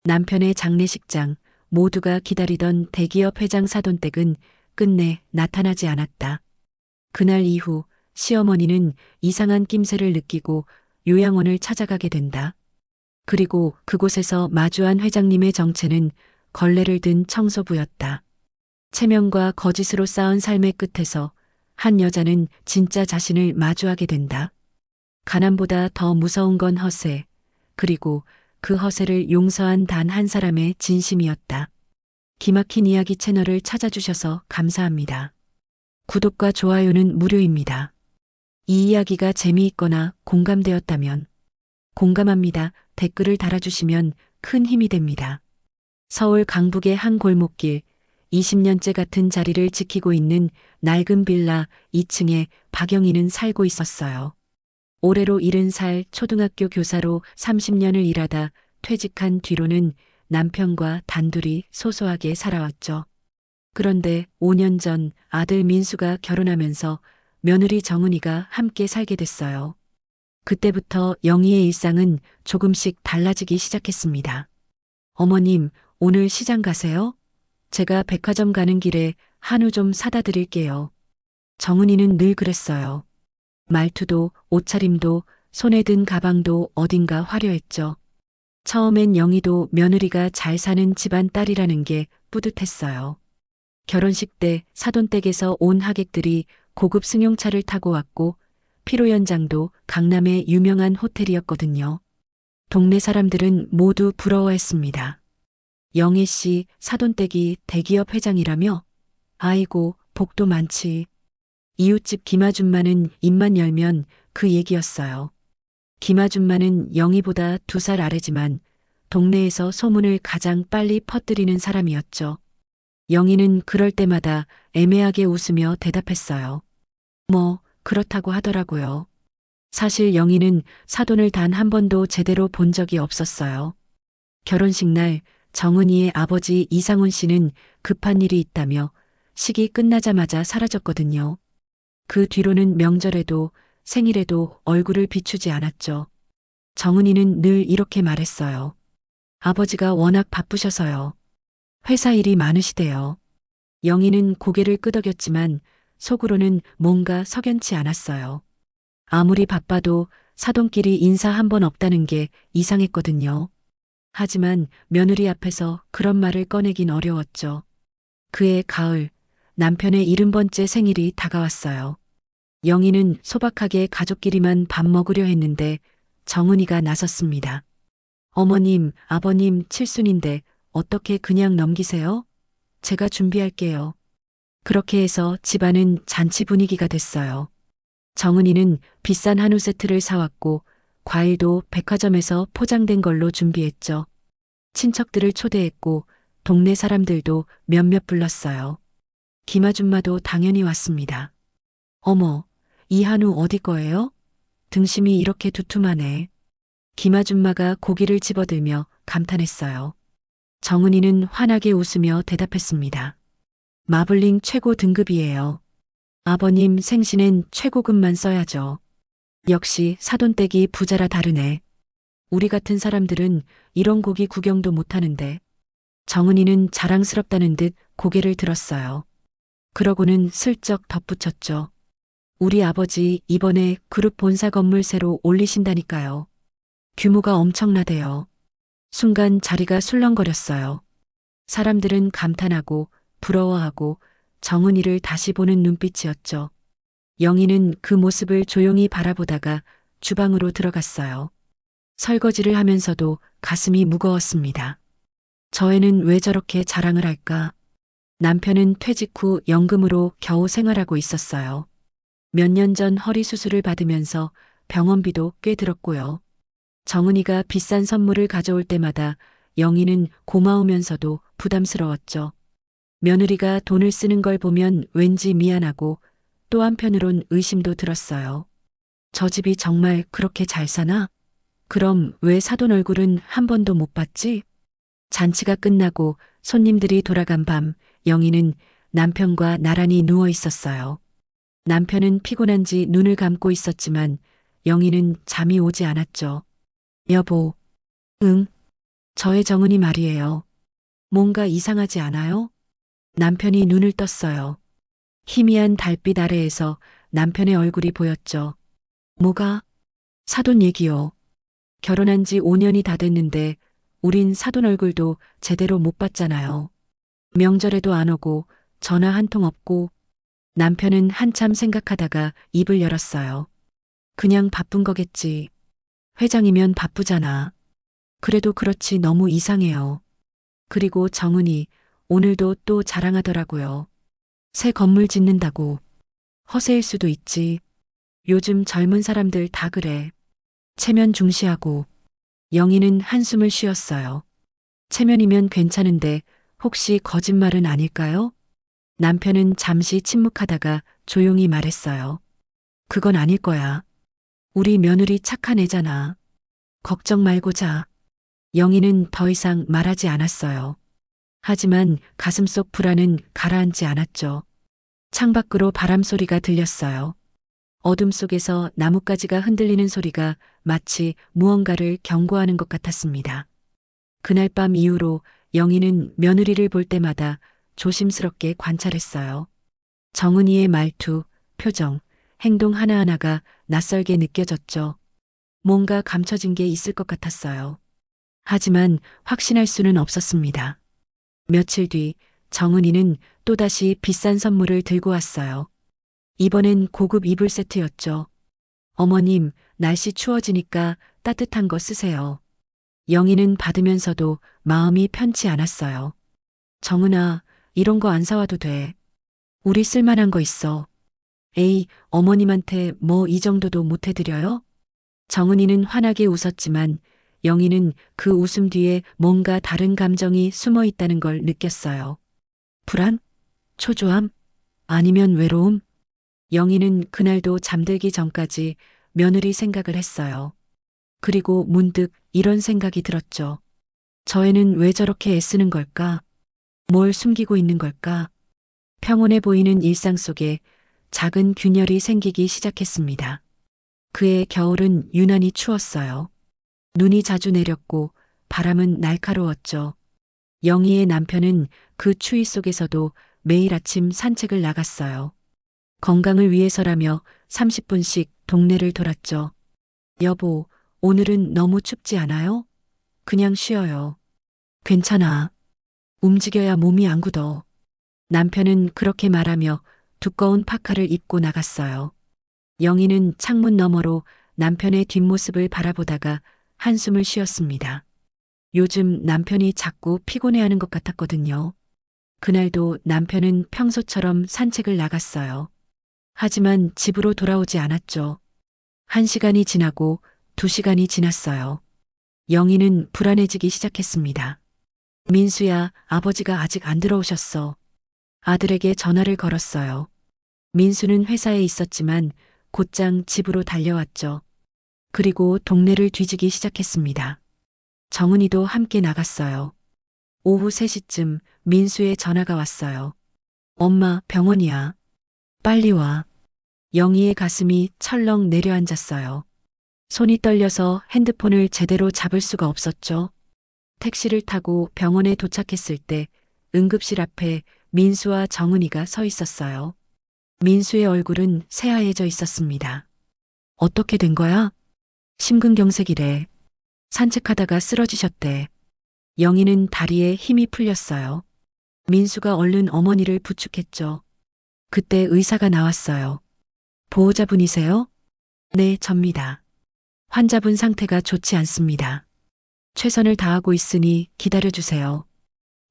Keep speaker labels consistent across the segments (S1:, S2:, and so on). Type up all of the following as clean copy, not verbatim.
S1: 남편의 장례식장, 모두가 기다리던 대기업 회장 사돈댁은 끝내 나타나지 않았다. 그날 이후 시어머니는 이상한 낌새를 느끼고 요양원을 찾아가게 된다. 그리고 그곳에서 마주한 회장님의 정체는 걸레를 든 청소부였다. 체면과 거짓으로 쌓은 삶의 끝에서 한 여자는 진짜 자신을 마주하게 된다. 가난보다 더 무서운 건 허세, 그리고 그 허세를 용서한 단 한 사람의 진심이었다. 기막힌 이야기 채널을 찾아주셔서 감사합니다. 구독과 좋아요는 무료입니다. 이 이야기가 재미있거나 공감되었다면 공감합니다. 댓글을 달아주시면 큰 힘이 됩니다. 서울 강북의 한 골목길, 20년째 같은 자리를 지키고 있는 낡은 빌라 2층에 박영희는 살고 있었어요. 올해로 70살 초등학교 교사로 30년을 일하다 퇴직한 뒤로는 남편과 단둘이 소소하게 살아왔죠. 그런데 5년 전 아들 민수가 결혼하면서 며느리 정은이가 함께 살게 됐어요. 그때부터 영희의 일상은 조금씩 달라지기 시작했습니다. 어머님, 오늘 시장 가세요? 제가 백화점 가는 길에 한우 좀 사다 드릴게요. 정은이는 늘 그랬어요. 말투도 옷차림도 손에 든 가방도 어딘가 화려했죠. 처음엔 영희도 며느리가 잘 사는 집안 딸이라는 게 뿌듯했어요. 결혼식 때 사돈댁에서 온 하객들이 고급 승용차를 타고 왔고 피로 연장도 강남의 유명한 호텔이었거든요. 동네 사람들은 모두 부러워했습니다. 영애 씨 사돈댁이 대기업 회장이라며? 아이고, 복도 많지. 이웃집 김아줌마는 입만 열면 그 얘기였어요. 김아줌마는 영희보다 2살 아래지만 동네에서 소문을 가장 빨리 퍼뜨리는 사람이었죠. 영희는 그럴 때마다 애매하게 웃으며 대답했어요. 뭐, 그렇다고 하더라고요. 사실 영희는 사돈을 단 한 번도 제대로 본 적이 없었어요. 결혼식 날 정은이의 아버지 이상훈 씨는 급한 일이 있다며 식이 끝나자마자 사라졌거든요. 그 뒤로는 명절에도 생일에도 얼굴을 비추지 않았죠. 정은이는 늘 이렇게 말했어요. 아버지가 워낙 바쁘셔서요. 회사 일이 많으시대요. 영희는 고개를 끄덕였지만 속으로는 뭔가 석연치 않았어요. 아무리 바빠도 사돈끼리 인사 한 번 없다는 게 이상했거든요. 하지만 며느리 앞에서 그런 말을 꺼내긴 어려웠죠. 그해 가을, 남편의 70번째 생일이 다가왔어요. 영희는 소박하게 가족끼리만 밥 먹으려 했는데 정은이가 나섰습니다. 어머님, 아버님 칠순인데 어떻게 그냥 넘기세요? 제가 준비할게요. 그렇게 해서 집안은 잔치 분위기가 됐어요. 정은이는 비싼 한우 세트를 사왔고 과일도 백화점에서 포장된 걸로 준비했죠. 친척들을 초대했고 동네 사람들도 몇몇 불렀어요. 김아줌마도 당연히 왔습니다. 어머, 이 한우 어디 거예요? 등심이 이렇게 두툼하네. 김아줌마가 고기를 집어들며 감탄했어요. 정은이는 환하게 웃으며 대답했습니다. 마블링 최고 등급이에요. 아버님 생신엔 최고급만 써야죠. 역시 사돈댁이 부자라 다르네. 우리 같은 사람들은 이런 고기 구경도 못하는데. 정은이는 자랑스럽다는 듯 고개를 들었어요. 그러고는 슬쩍 덧붙였죠. 우리 아버지 이번에 그룹 본사 건물 새로 올리신다니까요. 규모가 엄청나대요. 순간 자리가 술렁거렸어요. 사람들은 감탄하고 부러워하고 정은이를 다시 보는 눈빛이었죠. 영희는 그 모습을 조용히 바라보다가 주방으로 들어갔어요. 설거지를 하면서도 가슴이 무거웠습니다. 저 애는 왜 저렇게 자랑을 할까? 남편은 퇴직 후 연금으로 겨우 생활하고 있었어요. 몇 년 전 허리 수술을 받으면서 병원비도 꽤 들었고요. 정은이가 비싼 선물을 가져올 때마다 영희는 고마우면서도 부담스러웠죠. 며느리가 돈을 쓰는 걸 보면 왠지 미안하고 또 한편으론 의심도 들었어요. 저 집이 정말 그렇게 잘 사나? 그럼 왜 사돈 얼굴은 한 번도 못 봤지? 잔치가 끝나고 손님들이 돌아간 밤 영희는 남편과 나란히 누워 있었어요. 남편은 피곤한지 눈을 감고 있었지만 영희는 잠이 오지 않았죠. 여보. 응. 저의 정은이 말이에요. 뭔가 이상하지 않아요? 남편이 눈을 떴어요. 희미한 달빛 아래에서 남편의 얼굴이 보였죠. 뭐가? 사돈 얘기요. 결혼한 지 5년이 다 됐는데 우린 사돈 얼굴도 제대로 못 봤잖아요. 명절에도 안 오고 전화 한 통 없고. 남편은 한참 생각하다가 입을 열었어요. 그냥 바쁜 거겠지. 회장이면 바쁘잖아. 그래도 그렇지 너무 이상해요. 그리고 정은이 오늘도 또 자랑하더라고요. 새 건물 짓는다고. 허세일 수도 있지. 요즘 젊은 사람들 다 그래. 체면 중시하고. 영희는 한숨을 쉬었어요. 체면이면 괜찮은데 혹시 거짓말은 아닐까요? 남편은 잠시 침묵하다가 조용히 말했어요. 그건 아닐 거야. 우리 며느리 착한 애잖아. 걱정 말고 자. 영희는 더 이상 말하지 않았어요. 하지만 가슴속 불안은 가라앉지 않았죠. 창밖으로 바람 소리가 들렸어요. 어둠 속에서 나뭇가지가 흔들리는 소리가 마치 무언가를 경고하는 것 같았습니다. 그날 밤 이후로 영희는 며느리를 볼 때마다 조심스럽게 관찰했어요. 정은이의 말투, 표정, 행동 하나하나가 낯설게 느껴졌죠. 뭔가 감춰진 게 있을 것 같았어요. 하지만 확신할 수는 없었습니다. 며칠 뒤 정은이는 또다시 비싼 선물을 들고 왔어요. 이번엔 고급 이불 세트였죠. 어머님, 날씨 추워지니까 따뜻한 거 쓰세요. 영희는 받으면서도 마음이 편치 않았어요. 정은아, 이런 거 안 사와도 돼. 우리 쓸만한 거 있어. 에이, 어머님한테 뭐 이 정도도 못 해드려요? 정은이는 환하게 웃었지만 영희는 그 웃음 뒤에 뭔가 다른 감정이 숨어 있다는 걸 느꼈어요. 불안? 초조함? 아니면 외로움? 영희는 그날도 잠들기 전까지 며느리 생각을 했어요. 그리고 문득 이런 생각이 들었죠. 저 애는 왜 저렇게 애쓰는 걸까? 뭘 숨기고 있는 걸까? 평온해 보이는 일상 속에 작은 균열이 생기기 시작했습니다. 그해 겨울은 유난히 추웠어요. 눈이 자주 내렸고 바람은 날카로웠죠. 영희의 남편은 그 추위 속에서도 매일 아침 산책을 나갔어요. 건강을 위해서라며 30분씩 동네를 돌았죠. 여보, 오늘은 너무 춥지 않아요? 그냥 쉬어요. 괜찮아. 움직여야 몸이 안 굳어. 남편은 그렇게 말하며 두꺼운 파카를 입고 나갔어요. 영희는 창문 너머로 남편의 뒷모습을 바라보다가 한숨을 쉬었습니다. 요즘 남편이 자꾸 피곤해하는 것 같았거든요. 그날도 남편은 평소처럼 산책을 나갔어요. 하지만 집으로 돌아오지 않았죠. 1시간이 지나고 2시간이 지났어요. 영희는 불안해지기 시작했습니다. 민수야, 아버지가 아직 안 들어오셨어. 아들에게 전화를 걸었어요. 민수는 회사에 있었지만 곧장 집으로 달려왔죠. 그리고 동네를 뒤지기 시작했습니다. 정은이도 함께 나갔어요. 오후 3시쯤 민수의 전화가 왔어요. 엄마, 병원이야. 빨리 와. 영희의 가슴이 철렁 내려앉았어요. 손이 떨려서 핸드폰을 제대로 잡을 수가 없었죠. 택시를 타고 병원에 도착했을 때 응급실 앞에 민수와 정은이가 서 있었어요. 민수의 얼굴은 새하얘져 있었습니다. 어떻게 된 거야? 심근경색이래. 산책하다가 쓰러지셨대. 영희는 다리에 힘이 풀렸어요. 민수가 얼른 어머니를 부축했죠. 그때 의사가 나왔어요. 보호자분이세요? 네, 접니다. 환자분 상태가 좋지 않습니다. 최선을 다하고 있으니 기다려주세요.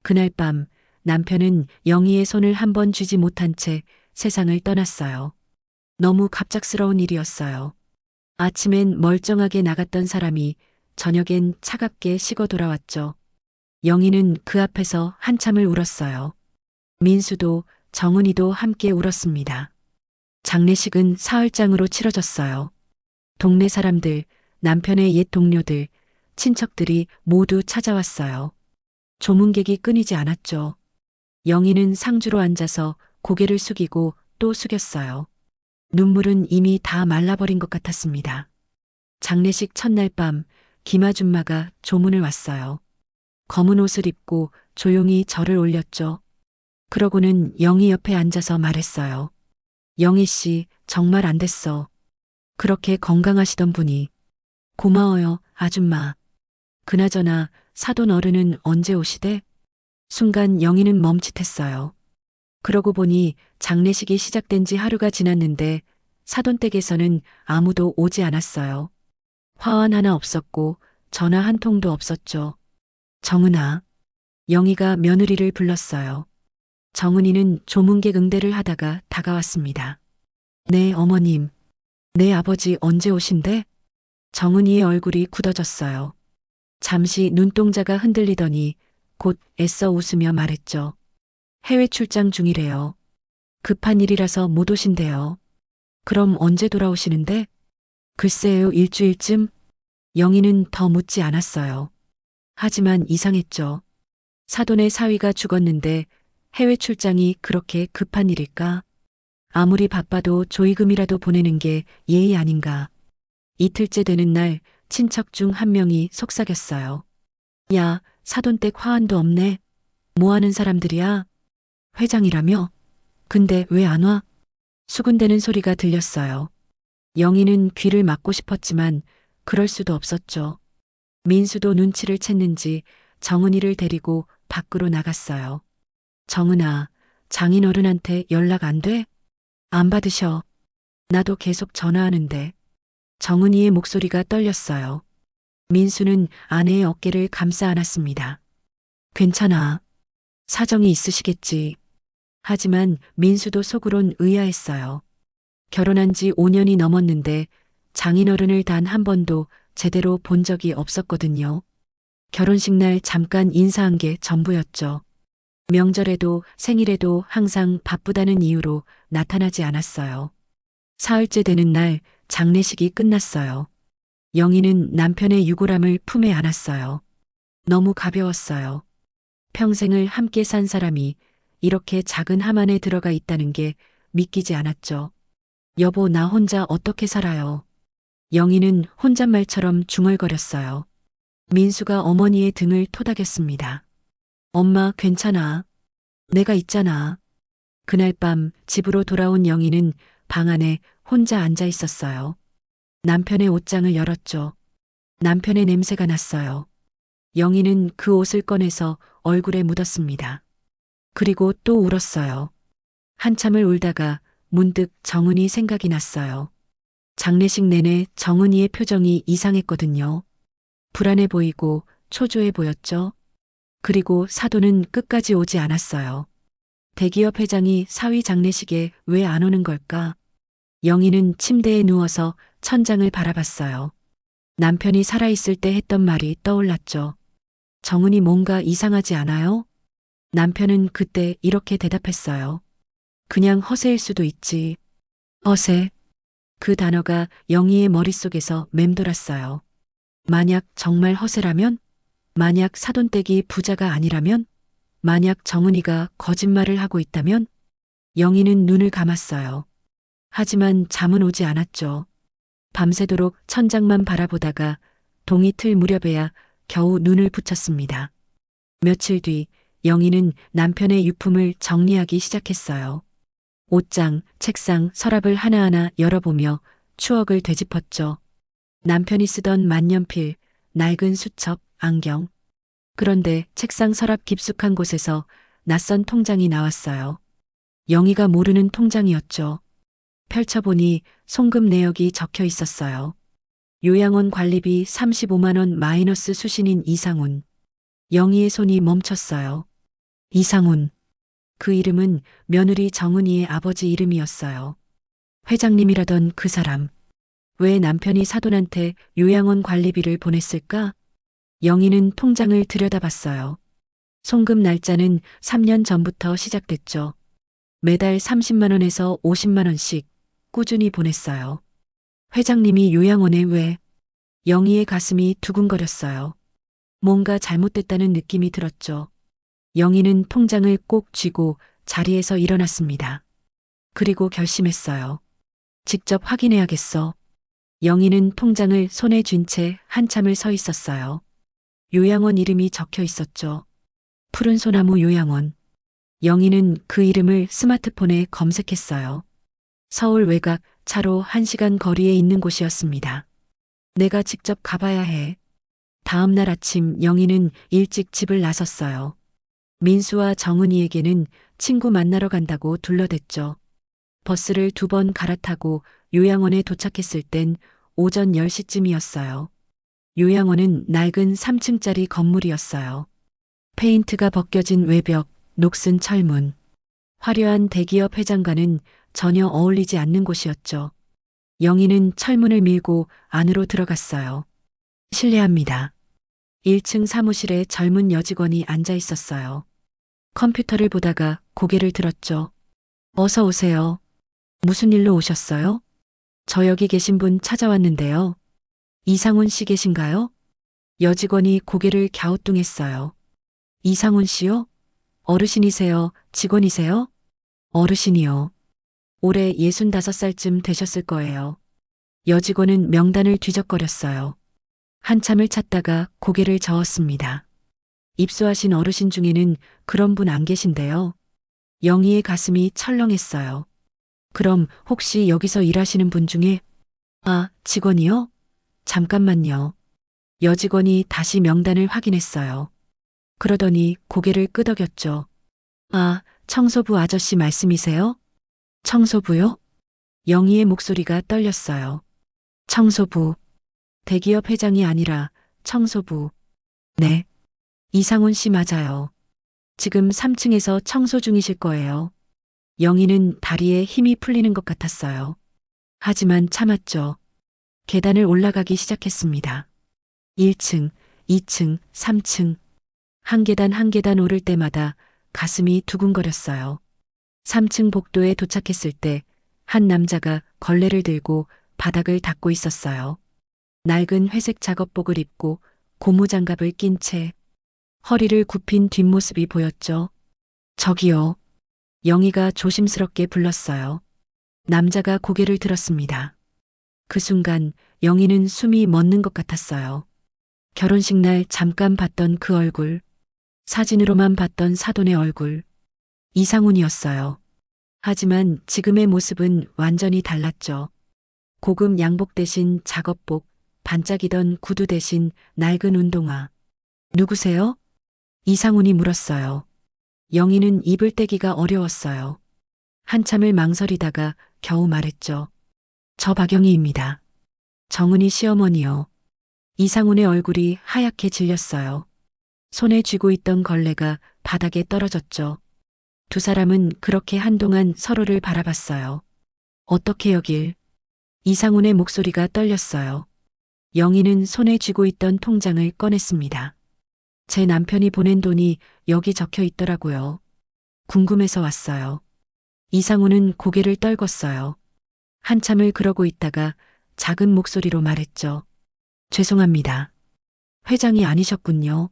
S1: 그날 밤 남편은 영희의 손을 한 번 쥐지 못한 채 세상을 떠났어요. 너무 갑작스러운 일이었어요. 아침엔 멀쩡하게 나갔던 사람이 저녁엔 차갑게 식어 돌아왔죠. 영희는 그 앞에서 한참을 울었어요. 민수도 정은이도 함께 울었습니다. 장례식은 사흘장으로 치러졌어요. 동네 사람들, 남편의 옛 동료들, 친척들이 모두 찾아왔어요. 조문객이 끊이지 않았죠. 영희는 상주로 앉아서 고개를 숙이고 또 숙였어요. 눈물은 이미 다 말라버린 것 같았습니다. 장례식 첫날 밤 김아줌마가 조문을 왔어요. 검은 옷을 입고 조용히 절을 올렸죠. 그러고는 영희 옆에 앉아서 말했어요. 영희 씨, 정말 안 됐어. 그렇게 건강하시던 분이. 고마워요, 아줌마. 그나저나 사돈 어른은 언제 오시대? 순간 영희는 멈칫했어요. 그러고 보니 장례식이 시작된 지 하루가 지났는데 사돈댁에서는 아무도 오지 않았어요. 화환 하나 없었고 전화 한 통도 없었죠. 정은아. 영희가 며느리를 불렀어요. 정은이는 조문객 응대를 하다가 다가왔습니다. 네, 어머님. 내 아버지 언제 오신대? 정은이의 얼굴이 굳어졌어요. 잠시 눈동자가 흔들리더니 곧 애써 웃으며 말했죠. 해외 출장 중이래요. 급한 일이라서 못 오신대요. 그럼 언제 돌아오시는데? 글쎄요, 일주일쯤? 영희는 더 묻지 않았어요. 하지만 이상했죠. 사돈의 사위가 죽었는데 해외 출장이 그렇게 급한 일일까? 아무리 바빠도 조의금이라도 보내는 게 예의 아닌가. 이틀째 되는 날 친척 중 한 명이 속삭였어요. 야, 사돈댁 화환도 없네. 뭐 하는 사람들이야? 회장이라며? 근데 왜 안 와? 수군대는 소리가 들렸어요. 영희는 귀를 막고 싶었지만 그럴 수도 없었죠. 민수도 눈치를 챘는지 정은이를 데리고 밖으로 나갔어요. 정은아, 장인어른한테 연락 안 돼? 안 받으셔. 나도 계속 전화하는데. 정은이의 목소리가 떨렸어요. 민수는 아내의 어깨를 감싸 안았습니다. 괜찮아. 사정이 있으시겠지. 하지만 민수도 속으론 의아했어요. 결혼한 지 5년이 넘었는데 장인어른을 단 한 번도 제대로 본 적이 없었거든요. 결혼식 날 잠깐 인사한 게 전부였죠. 명절에도 생일에도 항상 바쁘다는 이유로 나타나지 않았어요. 사흘째 되는 날 장례식이 끝났어요. 영희는 남편의 유골함을 품에 안았어요. 너무 가벼웠어요. 평생을 함께 산 사람이 이렇게 작은 함 안에 들어가 있다는 게 믿기지 않았죠. 여보, 나 혼자 어떻게 살아요? 영희는 혼잣말처럼 중얼거렸어요. 민수가 어머니의 등을 토닥였습니다. 엄마, 괜찮아. 내가 있잖아. 그날 밤 집으로 돌아온 영희는 방 안에 혼자 앉아 있었어요. 남편의 옷장을 열었죠. 남편의 냄새가 났어요. 영희는 그 옷을 꺼내서 얼굴에 묻었습니다. 그리고 또 울었어요. 한참을 울다가 문득 정은이 생각이 났어요. 장례식 내내 정은이의 표정이 이상했거든요. 불안해 보이고 초조해 보였죠. 그리고 사돈은 끝까지 오지 않았어요. 대기업 회장이 사위 장례식에 왜 안 오는 걸까? 영희는 침대에 누워서 천장을 바라봤어요. 남편이 살아있을 때 했던 말이 떠올랐죠. 정은이 뭔가 이상하지 않아요? 남편은 그때 이렇게 대답했어요. 그냥 허세일 수도 있지. 허세. 그 단어가 영희의 머릿속에서 맴돌았어요. 만약 정말 허세라면? 만약 사돈댁이 부자가 아니라면? 만약 정은이가 거짓말을 하고 있다면? 영희는 눈을 감았어요. 하지만 잠은 오지 않았죠. 밤새도록 천장만 바라보다가 동이 틀 무렵에야 겨우 눈을 붙였습니다. 며칠 뒤 영희는 남편의 유품을 정리하기 시작했어요. 옷장, 책상, 서랍을 하나하나 열어보며 추억을 되짚었죠. 남편이 쓰던 만년필, 낡은 수첩, 안경. 그런데 책상 서랍 깊숙한 곳에서 낯선 통장이 나왔어요. 영희가 모르는 통장이었죠. 펼쳐보니 송금 내역이 적혀 있었어요. 요양원 관리비 35만 원 마이너스 수신인 이상훈. 영희의 손이 멈췄어요. 이상훈. 그 이름은 며느리 정은이의 아버지 이름이었어요. 회장님이라던 그 사람. 왜 남편이 사돈한테 요양원 관리비를 보냈을까? 영희는 통장을 들여다봤어요. 송금 날짜는 3년 전부터 시작됐죠. 매달 30만 원에서 50만 원씩 꾸준히 보냈어요. 회장님이 요양원에 왜? 영희의 가슴이 두근거렸어요. 뭔가 잘못됐다는 느낌이 들었죠. 영희는 통장을 꼭 쥐고 자리에서 일어났습니다. 그리고 결심했어요. 직접 확인해야겠어. 영희는 통장을 손에 쥔 채 한참을 서 있었어요. 요양원 이름이 적혀 있었죠. 푸른 소나무 요양원. 영희는 그 이름을 스마트폰에 검색했어요. 서울 외곽 차로 1시간 거리에 있는 곳이었습니다. 내가 직접 가봐야 해. 다음 날 아침 영희는 일찍 집을 나섰어요. 민수와 정은이에게는 친구 만나러 간다고 둘러댔죠. 버스를 2번 갈아타고 요양원에 도착했을 땐 오전 10시쯤이었어요. 요양원은 낡은 3층짜리 건물이었어요. 페인트가 벗겨진 외벽, 녹슨 철문. 화려한 대기업 회장과는 전혀 어울리지 않는 곳이었죠. 영희는 철문을 밀고 안으로 들어갔어요. 실례합니다. 1층 사무실에 젊은 여직원이 앉아 있었어요. 컴퓨터를 보다가 고개를 들었죠. 어서 오세요. 무슨 일로 오셨어요? 저 여기 계신 분 찾아왔는데요. 이상훈 씨 계신가요? 여직원이 고개를 갸우뚱했어요. 이상훈 씨요? 어르신이세요? 직원이세요? 어르신이요. 올해 65살쯤 되셨을 거예요. 여직원은 명단을 뒤적거렸어요. 한참을 찾다가 고개를 저었습니다. 입소하신 어르신 중에는 그런 분 안 계신데요. 영희의 가슴이 철렁했어요. 그럼 혹시 여기서 일하시는 분 중에 직원이요? 잠깐만요. 여직원이 다시 명단을 확인했어요. 그러더니 고개를 끄덕였죠. 청소부 아저씨 말씀이세요? 청소부요? 영희의 목소리가 떨렸어요. 청소부. 대기업 회장이 아니라 청소부. 네. 이상훈 씨 맞아요. 지금 3층에서 청소 중이실 거예요. 영희는 다리에 힘이 풀리는 것 같았어요. 하지만 참았죠. 계단을 올라가기 시작했습니다. 1층, 2층, 3층. 한 계단 한 계단 오를 때마다 가슴이 두근거렸어요. 3층 복도에 도착했을 때 한 남자가 걸레를 들고 바닥을 닦고 있었어요. 낡은 회색 작업복을 입고 고무장갑을 낀 채 허리를 굽힌 뒷모습이 보였죠. 저기요. 영희가 조심스럽게 불렀어요. 남자가 고개를 들었습니다. 그 순간 영희는 숨이 멎는 것 같았어요. 결혼식 날 잠깐 봤던 그 얼굴, 사진으로만 봤던 사돈의 얼굴, 이상훈이었어요. 하지만 지금의 모습은 완전히 달랐죠. 고급 양복 대신 작업복, 반짝이던 구두 대신 낡은 운동화. 누구세요? 이상훈이 물었어요. 영희는 입을 떼기가 어려웠어요. 한참을 망설이다가 겨우 말했죠. 저 박영희입니다. 정은이 시어머니요. 이상훈의 얼굴이 하얗게 질렸어요. 손에 쥐고 있던 걸레가 바닥에 떨어졌죠. 두 사람은 그렇게 한동안 서로를 바라봤어요. 어떻게 여길? 이상훈의 목소리가 떨렸어요. 영희는 손에 쥐고 있던 통장을 꺼냈습니다. 제 남편이 보낸 돈이 여기 적혀 있더라고요. 궁금해서 왔어요. 이상훈은 고개를 떨궜어요. 한참을 그러고 있다가 작은 목소리로 말했죠. 죄송합니다. 회장이 아니셨군요.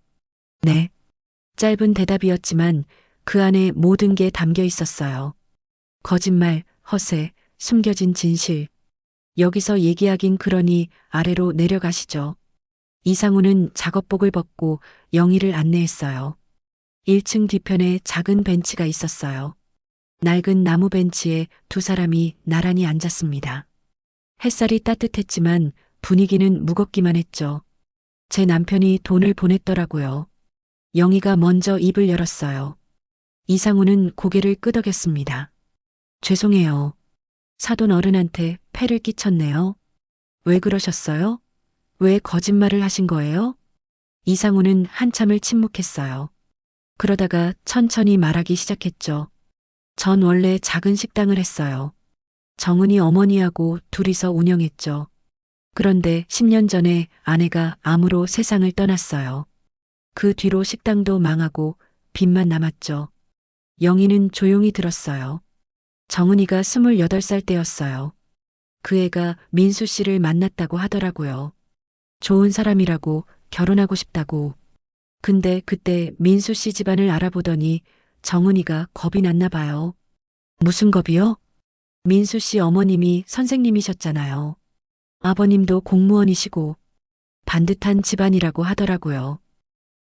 S1: 네. 짧은 대답이었지만 그 안에 모든 게 담겨 있었어요. 거짓말, 허세, 숨겨진 진실. 여기서 얘기하긴 그러니 아래로 내려가시죠. 이상훈은 작업복을 벗고 영희를 안내했어요. 1층 뒤편에 작은 벤치가 있었어요. 낡은 나무 벤치에 두 사람이 나란히 앉았습니다. 햇살이 따뜻했지만 분위기는 무겁기만 했죠. 제 남편이 돈을 보냈더라고요. 영희가 먼저 입을 열었어요. 이상훈은 고개를 끄덕였습니다. 죄송해요. 사돈 어른한테 폐를 끼쳤네요. 왜 그러셨어요? 왜 거짓말을 하신 거예요? 이상훈은 한참을 침묵했어요. 그러다가 천천히 말하기 시작했죠. 전 원래 작은 식당을 했어요. 정은이 어머니하고 둘이서 운영했죠. 그런데 10년 전에 아내가 암으로 세상을 떠났어요. 그 뒤로 식당도 망하고 빚만 남았죠. 영희는 조용히 들었어요. 정은이가 28살 때였어요. 그 애가 민수 씨를 만났다고 하더라고요. 좋은 사람이라고 결혼하고 싶다고. 근데 그때 민수 씨 집안을 알아보더니 정은이가 겁이 났나 봐요. 무슨 겁이요? 민수 씨 어머님이 선생님이셨잖아요. 아버님도 공무원이시고 반듯한 집안이라고 하더라고요.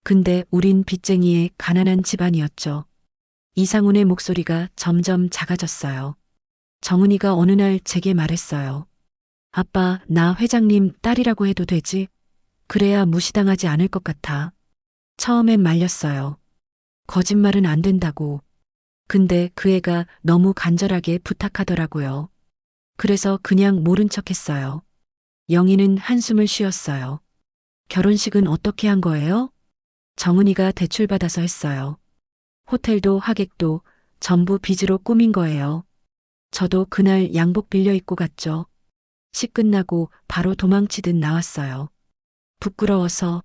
S1: 근데 우린 빚쟁이의 가난한 집안이었죠. 이상훈의 목소리가 점점 작아졌어요. 정은이가 어느 날 제게 말했어요. 아빠, 나 회장님 딸이라고 해도 되지? 그래야 무시당하지 않을 것 같아. 처음엔 말렸어요. 거짓말은 안 된다고. 근데 그 애가 너무 간절하게 부탁하더라고요. 그래서 그냥 모른 척 했어요. 영희는 한숨을 쉬었어요. 결혼식은 어떻게 한 거예요? 정은이가 대출받아서 했어요. 호텔도 하객도 전부 빚으로 꾸민 거예요. 저도 그날 양복 빌려 입고 갔죠. 식 끝나고 바로 도망치듯 나왔어요. 부끄러워서.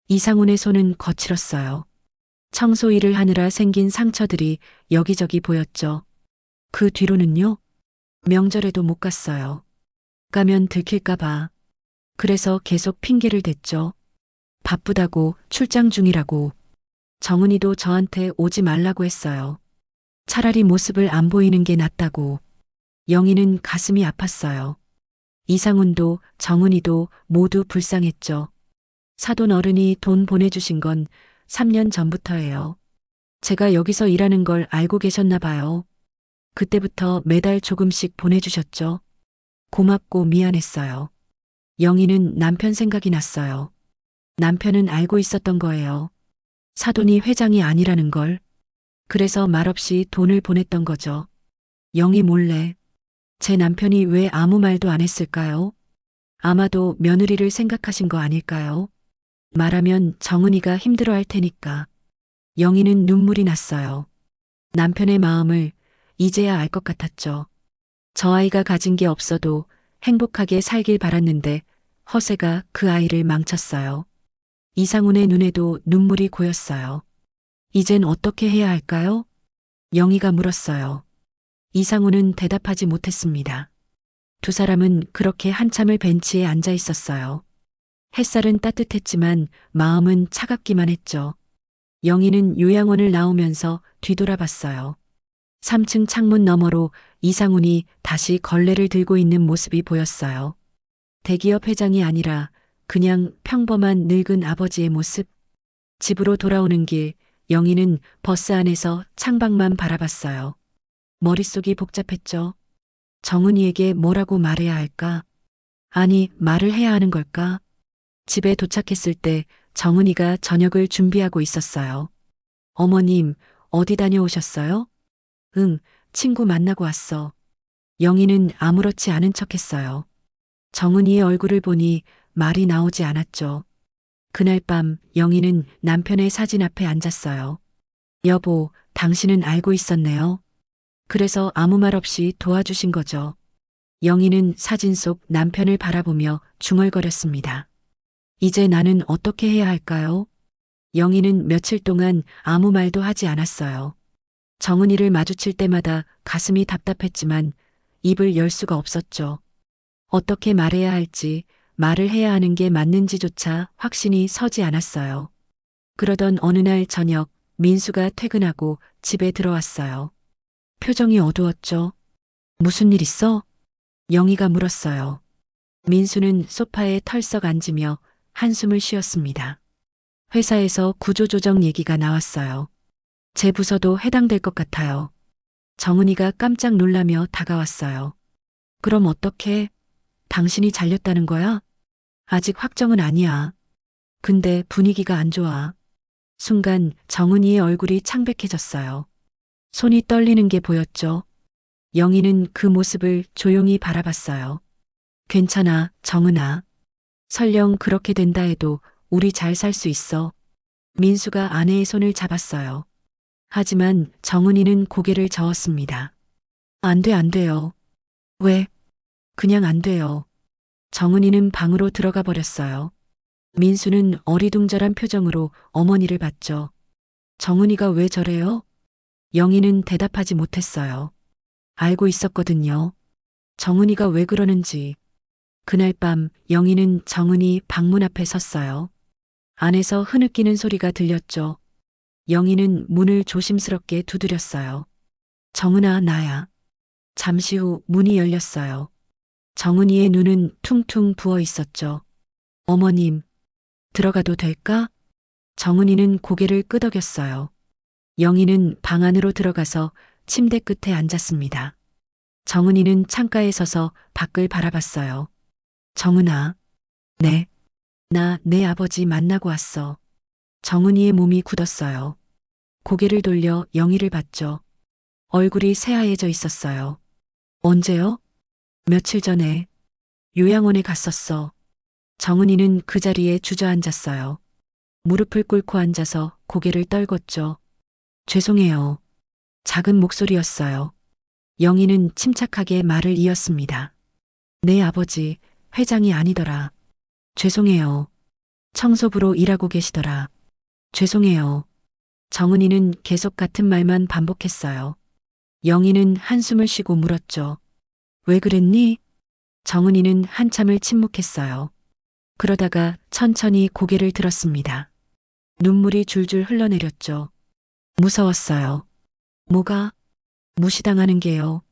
S1: 이상훈의 손은 거칠었어요. 청소 일을 하느라 생긴 상처들이 여기저기 보였죠. 그 뒤로는요? 명절에도 못 갔어요. 가면 들킬까봐. 그래서 계속 핑계를 댔죠. 바쁘다고, 출장 중이라고. 정은이도 저한테 오지 말라고 했어요. 차라리 모습을 안 보이는 게 낫다고. 영희는 가슴이 아팠어요. 이상훈도 정은이도 모두 불쌍했죠. 사돈 어른이 돈 보내주신 건 3년 전부터예요. 제가 여기서 일하는 걸 알고 계셨나 봐요. 그때부터 매달 조금씩 보내주셨죠. 고맙고 미안했어요. 영희는 남편 생각이 났어요. 남편은 알고 있었던 거예요. 사돈이 회장이 아니라는 걸. 그래서 말없이 돈을 보냈던 거죠. 영희 몰래. 제 남편이 왜 아무 말도 안 했을까요? 아마도 며느리를 생각하신 거 아닐까요? 말하면 정은이가 힘들어할 테니까. 영희는 눈물이 났어요. 남편의 마음을 이제야 알 것 같았죠. 저 아이가 가진 게 없어도 행복하게 살길 바랐는데 허세가 그 아이를 망쳤어요. 이상훈의 눈에도 눈물이 고였어요. 이젠 어떻게 해야 할까요? 영희가 물었어요. 이상훈은 대답하지 못했습니다. 두 사람은 그렇게 한참을 벤치에 앉아 있었어요. 햇살은 따뜻했지만 마음은 차갑기만 했죠. 영희는 요양원을 나오면서 뒤돌아봤어요. 3층 창문 너머로 이상훈이 다시 걸레를 들고 있는 모습이 보였어요. 대기업 회장이 아니라 그냥 평범한 늙은 아버지의 모습. 집으로 돌아오는 길, 영희는 버스 안에서 창밖만 바라봤어요. 머릿속이 복잡했죠. 정은이에게 뭐라고 말해야 할까? 아니, 말을 해야 하는 걸까? 집에 도착했을 때 정은이가 저녁을 준비하고 있었어요. 어머님, 어디 다녀오셨어요? 응, 친구 만나고 왔어. 영희는 아무렇지 않은 척 했어요. 정은이의 얼굴을 보니 말이 나오지 않았죠. 그날 밤 영희는 남편의 사진 앞에 앉았어요. 여보, 당신은 알고 있었네요. 그래서 아무 말 없이 도와주신 거죠. 영희는 사진 속 남편을 바라보며 중얼거렸습니다. 이제 나는 어떻게 해야 할까요? 영희는 며칠 동안 아무 말도 하지 않았어요. 정은이를 마주칠 때마다 가슴이 답답했지만 입을 열 수가 없었죠. 어떻게 말해야 할지, 말을 해야 하는 게 맞는지조차 확신이 서지 않았어요. 그러던 어느 날 저녁 민수가 퇴근하고 집에 들어왔어요. 표정이 어두웠죠. 무슨 일 있어? 영희가 물었어요. 민수는 소파에 털썩 앉으며 한숨을 쉬었습니다. 회사에서 구조조정 얘기가 나왔어요. 제 부서도 해당될 것 같아요. 정은이가 깜짝 놀라며 다가왔어요. 그럼 어떻게? 당신이 잘렸다는 거야? 아직 확정은 아니야. 근데 분위기가 안 좋아. 순간 정은이의 얼굴이 창백해졌어요. 손이 떨리는 게 보였죠. 영희는 그 모습을 조용히 바라봤어요. 괜찮아, 정은아. 설령 그렇게 된다 해도 우리 잘 살 수 있어. 민수가 아내의 손을 잡았어요. 하지만 정은이는 고개를 저었습니다. 안 돼, 안 돼요. 왜? 그냥 안 돼요. 정은이는 방으로 들어가 버렸어요. 민수는 어리둥절한 표정으로 어머니를 봤죠. 정은이가 왜 저래요? 영희는 대답하지 못했어요. 알고 있었거든요. 정은이가 왜 그러는지. 그날 밤 영희는 정은이 방문 앞에 섰어요. 안에서 흐느끼는 소리가 들렸죠. 영희는 문을 조심스럽게 두드렸어요. 정은아, 나야. 잠시 후 문이 열렸어요. 정은이의 눈은 퉁퉁 부어 있었죠. 어머님, 들어가도 될까? 정은이는 고개를 끄덕였어요. 영희는 방 안으로 들어가서 침대 끝에 앉았습니다. 정은이는 창가에 서서 밖을 바라봤어요. 정은아. 네. 나 내 아버지 만나고 왔어. 정은이의 몸이 굳었어요. 고개를 돌려 영희를 봤죠. 얼굴이 새하얘져 있었어요. 언제요? 며칠 전에. 요양원에 갔었어. 정은이는 그 자리에 주저앉았어요. 무릎을 꿇고 앉아서 고개를 떨궜죠. 죄송해요. 작은 목소리였어요. 영희는 침착하게 말을 이었습니다. 내 아버지, 회장이 아니더라. 죄송해요. 청소부로 일하고 계시더라. 죄송해요. 정은이는 계속 같은 말만 반복했어요. 영희는 한숨을 쉬고 물었죠. 왜 그랬니? 정은이는 한참을 침묵했어요. 그러다가 천천히 고개를 들었습니다. 눈물이 줄줄 흘러내렸죠. 무서웠어요. 뭐가? 무시당하는 게요.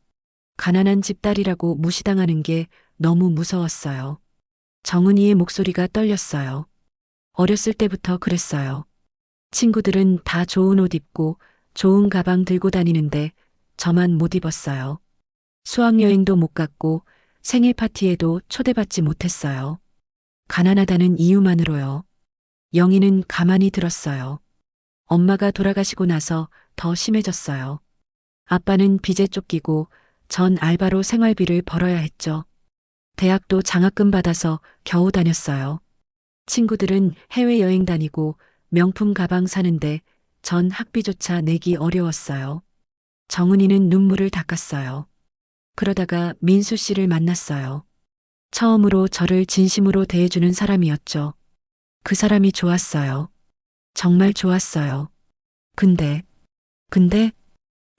S1: 가난한 집 딸이라고 무시당하는 게 너무 무서웠어요. 정은이의 목소리가 떨렸어요. 어렸을 때부터 그랬어요. 친구들은 다 좋은 옷 입고 좋은 가방 들고 다니는데 저만 못 입었어요. 수학여행도 못 갔고 생일 파티에도 초대받지 못했어요. 가난하다는 이유만으로요. 영희는 가만히 들었어요. 엄마가 돌아가시고 나서 더 심해졌어요. 아빠는 빚에 쫓기고 전 알바로 생활비를 벌어야 했죠. 대학도 장학금 받아서 겨우 다녔어요. 친구들은 해외여행 다니고 명품 가방 사는데 전 학비조차 내기 어려웠어요. 정은이는 눈물을 닦았어요. 그러다가 민수 씨를 만났어요. 처음으로 저를 진심으로 대해주는 사람이었죠. 그 사람이 좋았어요. 정말 좋았어요. 근데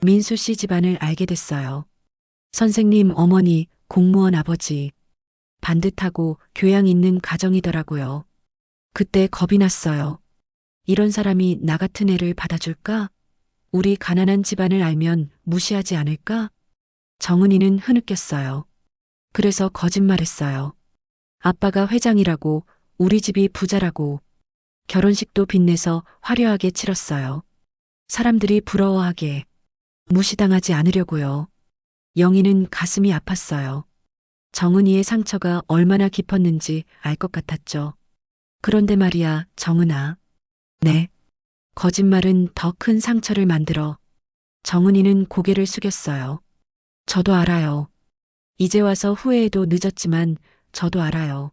S1: 민수 씨 집안을 알게 됐어요. 선생님 어머니, 공무원 아버지. 반듯하고 교양 있는 가정이더라고요. 그때 겁이 났어요. 이런 사람이 나 같은 애를 받아줄까? 우리 가난한 집안을 알면 무시하지 않을까? 정은이는 흐느꼈어요. 그래서 거짓말했어요. 아빠가 회장이라고, 우리 집이 부자라고. 결혼식도 빚내서 화려하게 치렀어요. 사람들이 부러워하게. 무시당하지 않으려고요. 영희는 가슴이 아팠어요. 정은이의 상처가 얼마나 깊었는지 알 것 같았죠. 그런데 말이야, 정은아. 네. 거짓말은 더 큰 상처를 만들어. 정은이는 고개를 숙였어요. 저도 알아요. 이제 와서 후회해도 늦었지만 저도 알아요.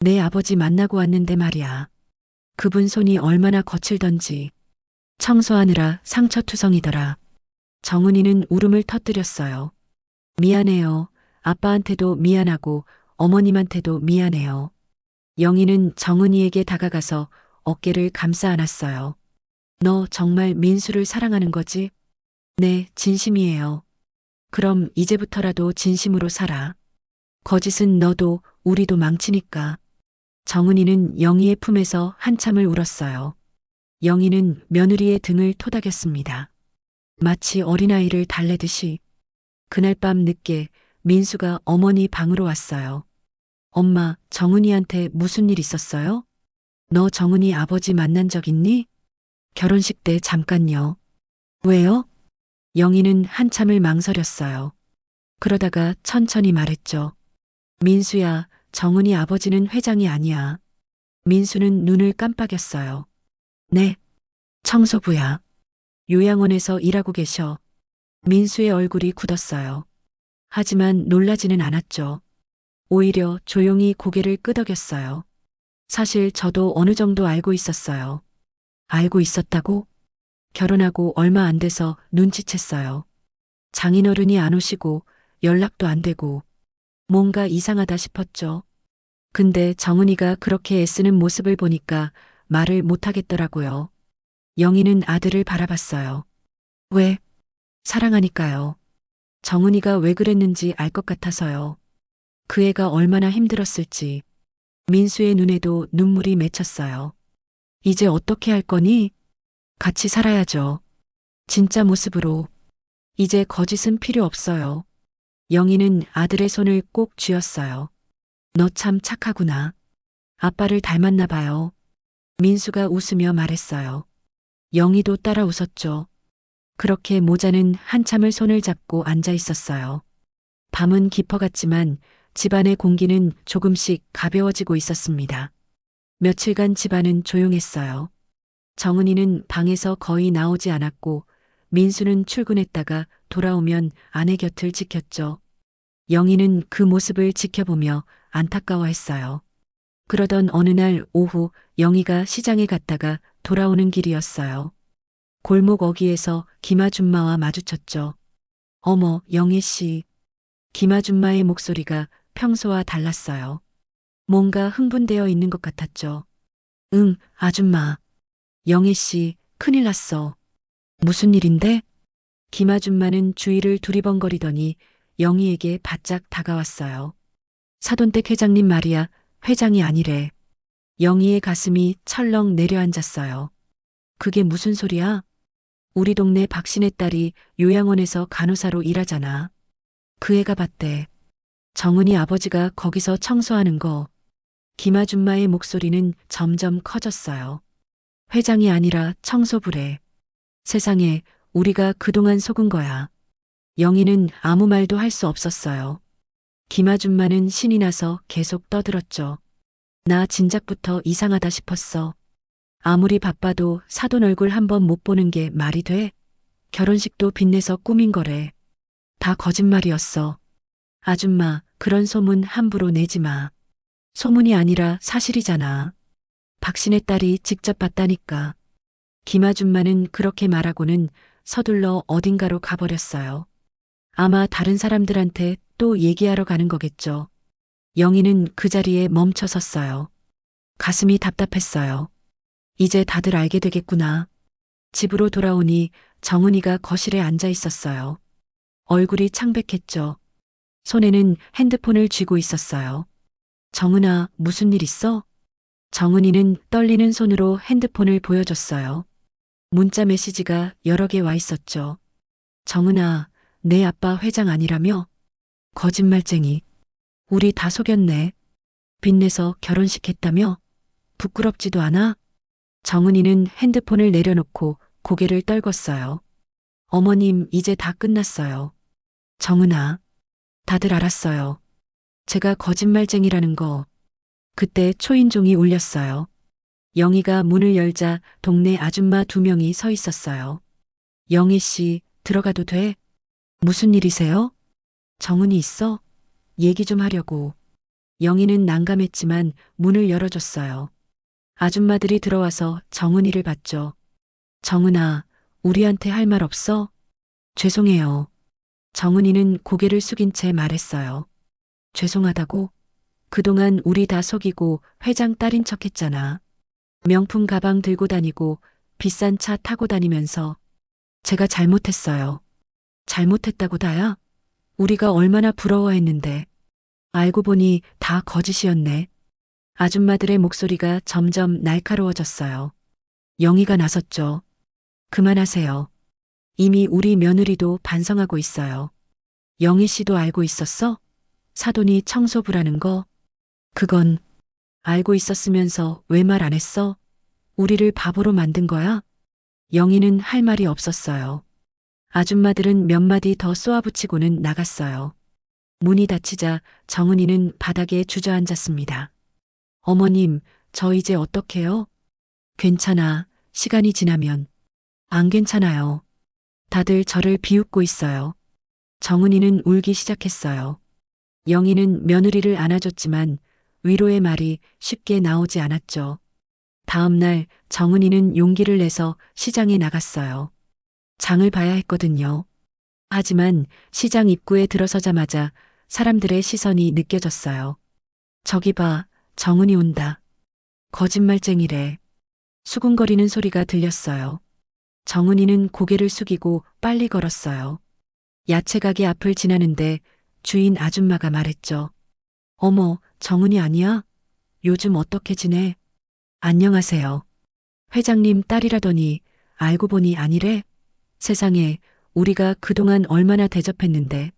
S1: 내 아버지 만나고 왔는데 말이야. 그분 손이 얼마나 거칠던지. 청소하느라 상처투성이더라. 정은이는 울음을 터뜨렸어요. 미안해요. 아빠한테도 미안하고 어머님한테도 미안해요. 영희는 정은이에게 다가가서 어깨를 감싸 안았어요. 너 정말 민수를 사랑하는 거지? 네, 진심이에요. 그럼 이제부터라도 진심으로 살아. 거짓은 너도 우리도 망치니까. 정은이는 영희의 품에서 한참을 울었어요. 영희는 며느리의 등을 토닥였습니다. 마치 어린아이를 달래듯이. 그날 밤 늦게 민수가 어머니 방으로 왔어요. 엄마, 정은이한테 무슨 일 있었어요? 너 정은이 아버지 만난 적 있니? 결혼식 때 잠깐요. 왜요? 영희는 한참을 망설였어요. 그러다가 천천히 말했죠. 민수야, 정은이 아버지는 회장이 아니야. 민수는 눈을 깜빡였어요. 네. 청소부야. 요양원에서 일하고 계셔. 민수의 얼굴이 굳었어요. 하지만 놀라지는 않았죠. 오히려 조용히 고개를 끄덕였어요. 사실 저도 어느 정도 알고 있었어요. 알고 있었다고? 결혼하고 얼마 안 돼서 눈치챘어요. 장인어른이 안 오시고 연락도 안 되고 뭔가 이상하다 싶었죠. 근데 정은이가 그렇게 애쓰는 모습을 보니까 말을 못 하겠더라고요. 영희는 아들을 바라봤어요. 왜? 사랑하니까요. 정은이가 왜 그랬는지 알 것 같아서요. 그 애가 얼마나 힘들었을지. 민수의 눈에도 눈물이 맺혔어요. 이제 어떻게 할 거니? 같이 살아야죠. 진짜 모습으로. 이제 거짓은 필요 없어요. 영희는 아들의 손을 꼭 쥐었어요. 너 참 착하구나. 아빠를 닮았나 봐요. 민수가 웃으며 말했어요. 영희도 따라 웃었죠. 그렇게 모자는 한참을 손을 잡고 앉아 있었어요. 밤은 깊어갔지만 집안의 공기는 조금씩 가벼워지고 있었습니다. 며칠간 집안은 조용했어요. 정은이는 방에서 거의 나오지 않았고 민수는 출근했다가 돌아오면 아내 곁을 지켰죠. 영희는 그 모습을 지켜보며 안타까워했어요. 그러던 어느 날 오후 영희가 시장에 갔다가 돌아오는 길이었어요. 골목 어귀에서 김아줌마와 마주쳤죠. 어머, 영희 씨. 김아줌마의 목소리가 평소와 달랐어요. 뭔가 흥분되어 있는 것 같았죠. 응, 아줌마. 영희 씨, 큰일 났어. 무슨 일인데? 김아줌마는 주위를 두리번거리더니 영희에게 바짝 다가왔어요. 사돈댁 회장님 말이야, 회장이 아니래. 영희의 가슴이 철렁 내려앉았어요. 그게 무슨 소리야? 우리 동네 박신의 딸이 요양원에서 간호사로 일하잖아. 그 애가 봤대. 정은이 아버지가 거기서 청소하는 거. 김아줌마의 목소리는 점점 커졌어요. 회장이 아니라 청소부래. 세상에, 우리가 그동안 속은 거야. 영희는 아무 말도 할 수 없었어요. 김아줌마는 신이 나서 계속 떠들었죠. 나 진작부터 이상하다 싶었어. 아무리 바빠도 사돈 얼굴 한번 못 보는 게 말이 돼? 결혼식도 빚내서 꾸민 거래. 다 거짓말이었어. 아줌마, 그런 소문 함부로 내지 마. 소문이 아니라 사실이잖아. 박신의 딸이 직접 봤다니까. 김아줌마는 그렇게 말하고는 서둘러 어딘가로 가버렸어요. 아마 다른 사람들한테 또 얘기하러 가는 거겠죠. 영희는 그 자리에 멈춰 섰어요. 가슴이 답답했어요. 이제 다들 알게 되겠구나. 집으로 돌아오니 정은이가 거실에 앉아 있었어요. 얼굴이 창백했죠. 손에는 핸드폰을 쥐고 있었어요. 정은아, 무슨 일 있어? 정은이는 떨리는 손으로 핸드폰을 보여줬어요. 문자 메시지가 여러 개 와 있었죠. 정은아, 내 아빠 회장 아니라며? 거짓말쟁이. 우리 다 속였네. 빚내서 결혼식 했다며? 부끄럽지도 않아? 정은이는 핸드폰을 내려놓고 고개를 떨궜어요. 어머님, 이제 다 끝났어요. 정은아, 다들 알았어요. 제가 거짓말쟁이라는 거. 그때 초인종이 울렸어요. 영희가 문을 열자 동네 아줌마 2명이 서 있었어요. 영희 씨, 들어가도 돼? 무슨 일이세요? 정은이 있어? 얘기 좀 하려고. 영희는 난감했지만 문을 열어줬어요. 아줌마들이 들어와서 정은이를 봤죠. 정은아, 우리한테 할 말 없어? 죄송해요. 정은이는 고개를 숙인 채 말했어요. 죄송하다고? 그동안 우리 다 속이고 회장 딸인 척 했잖아. 명품 가방 들고 다니고 비싼 차 타고 다니면서 제가 잘못했어요. 잘못했다고 다야? 우리가 얼마나 부러워했는데. 알고 보니 다 거짓이었네. 아줌마들의 목소리가 점점 날카로워졌어요. 영희가 나섰죠. 그만하세요. 이미 우리 며느리도 반성하고 있어요. 영희 씨도 알고 있었어? 사돈이 청소부라는 거? 그건 알고 있었으면서 왜 말 안 했어? 우리를 바보로 만든 거야? 영희는 할 말이 없었어요. 아줌마들은 몇 마디 더 쏘아붙이고는 나갔어요. 문이 닫히자 정은이는 바닥에 주저앉았습니다. 어머님, 저 이제 어떡해요? 괜찮아. 시간이 지나면. 안 괜찮아요. 다들 저를 비웃고 있어요. 정은이는 울기 시작했어요. 영희는 며느리를 안아줬지만 위로의 말이 쉽게 나오지 않았죠. 다음 날 정은이는 용기를 내서 시장에 나갔어요. 장을 봐야 했거든요. 하지만 시장 입구에 들어서자마자 사람들의 시선이 느껴졌어요. 저기 봐, 정은이 온다. 거짓말쟁이래. 수군거리는 소리가 들렸어요. 정은이는 고개를 숙이고 빨리 걸었어요. 야채 가게 앞을 지나는데 주인 아줌마가 말했죠. 어머, 정은이 아니야? 요즘 어떻게 지내? 안녕하세요. 회장님 딸이라더니 알고 보니 아니래? 세상에, 우리가 그동안 얼마나 대접했는데.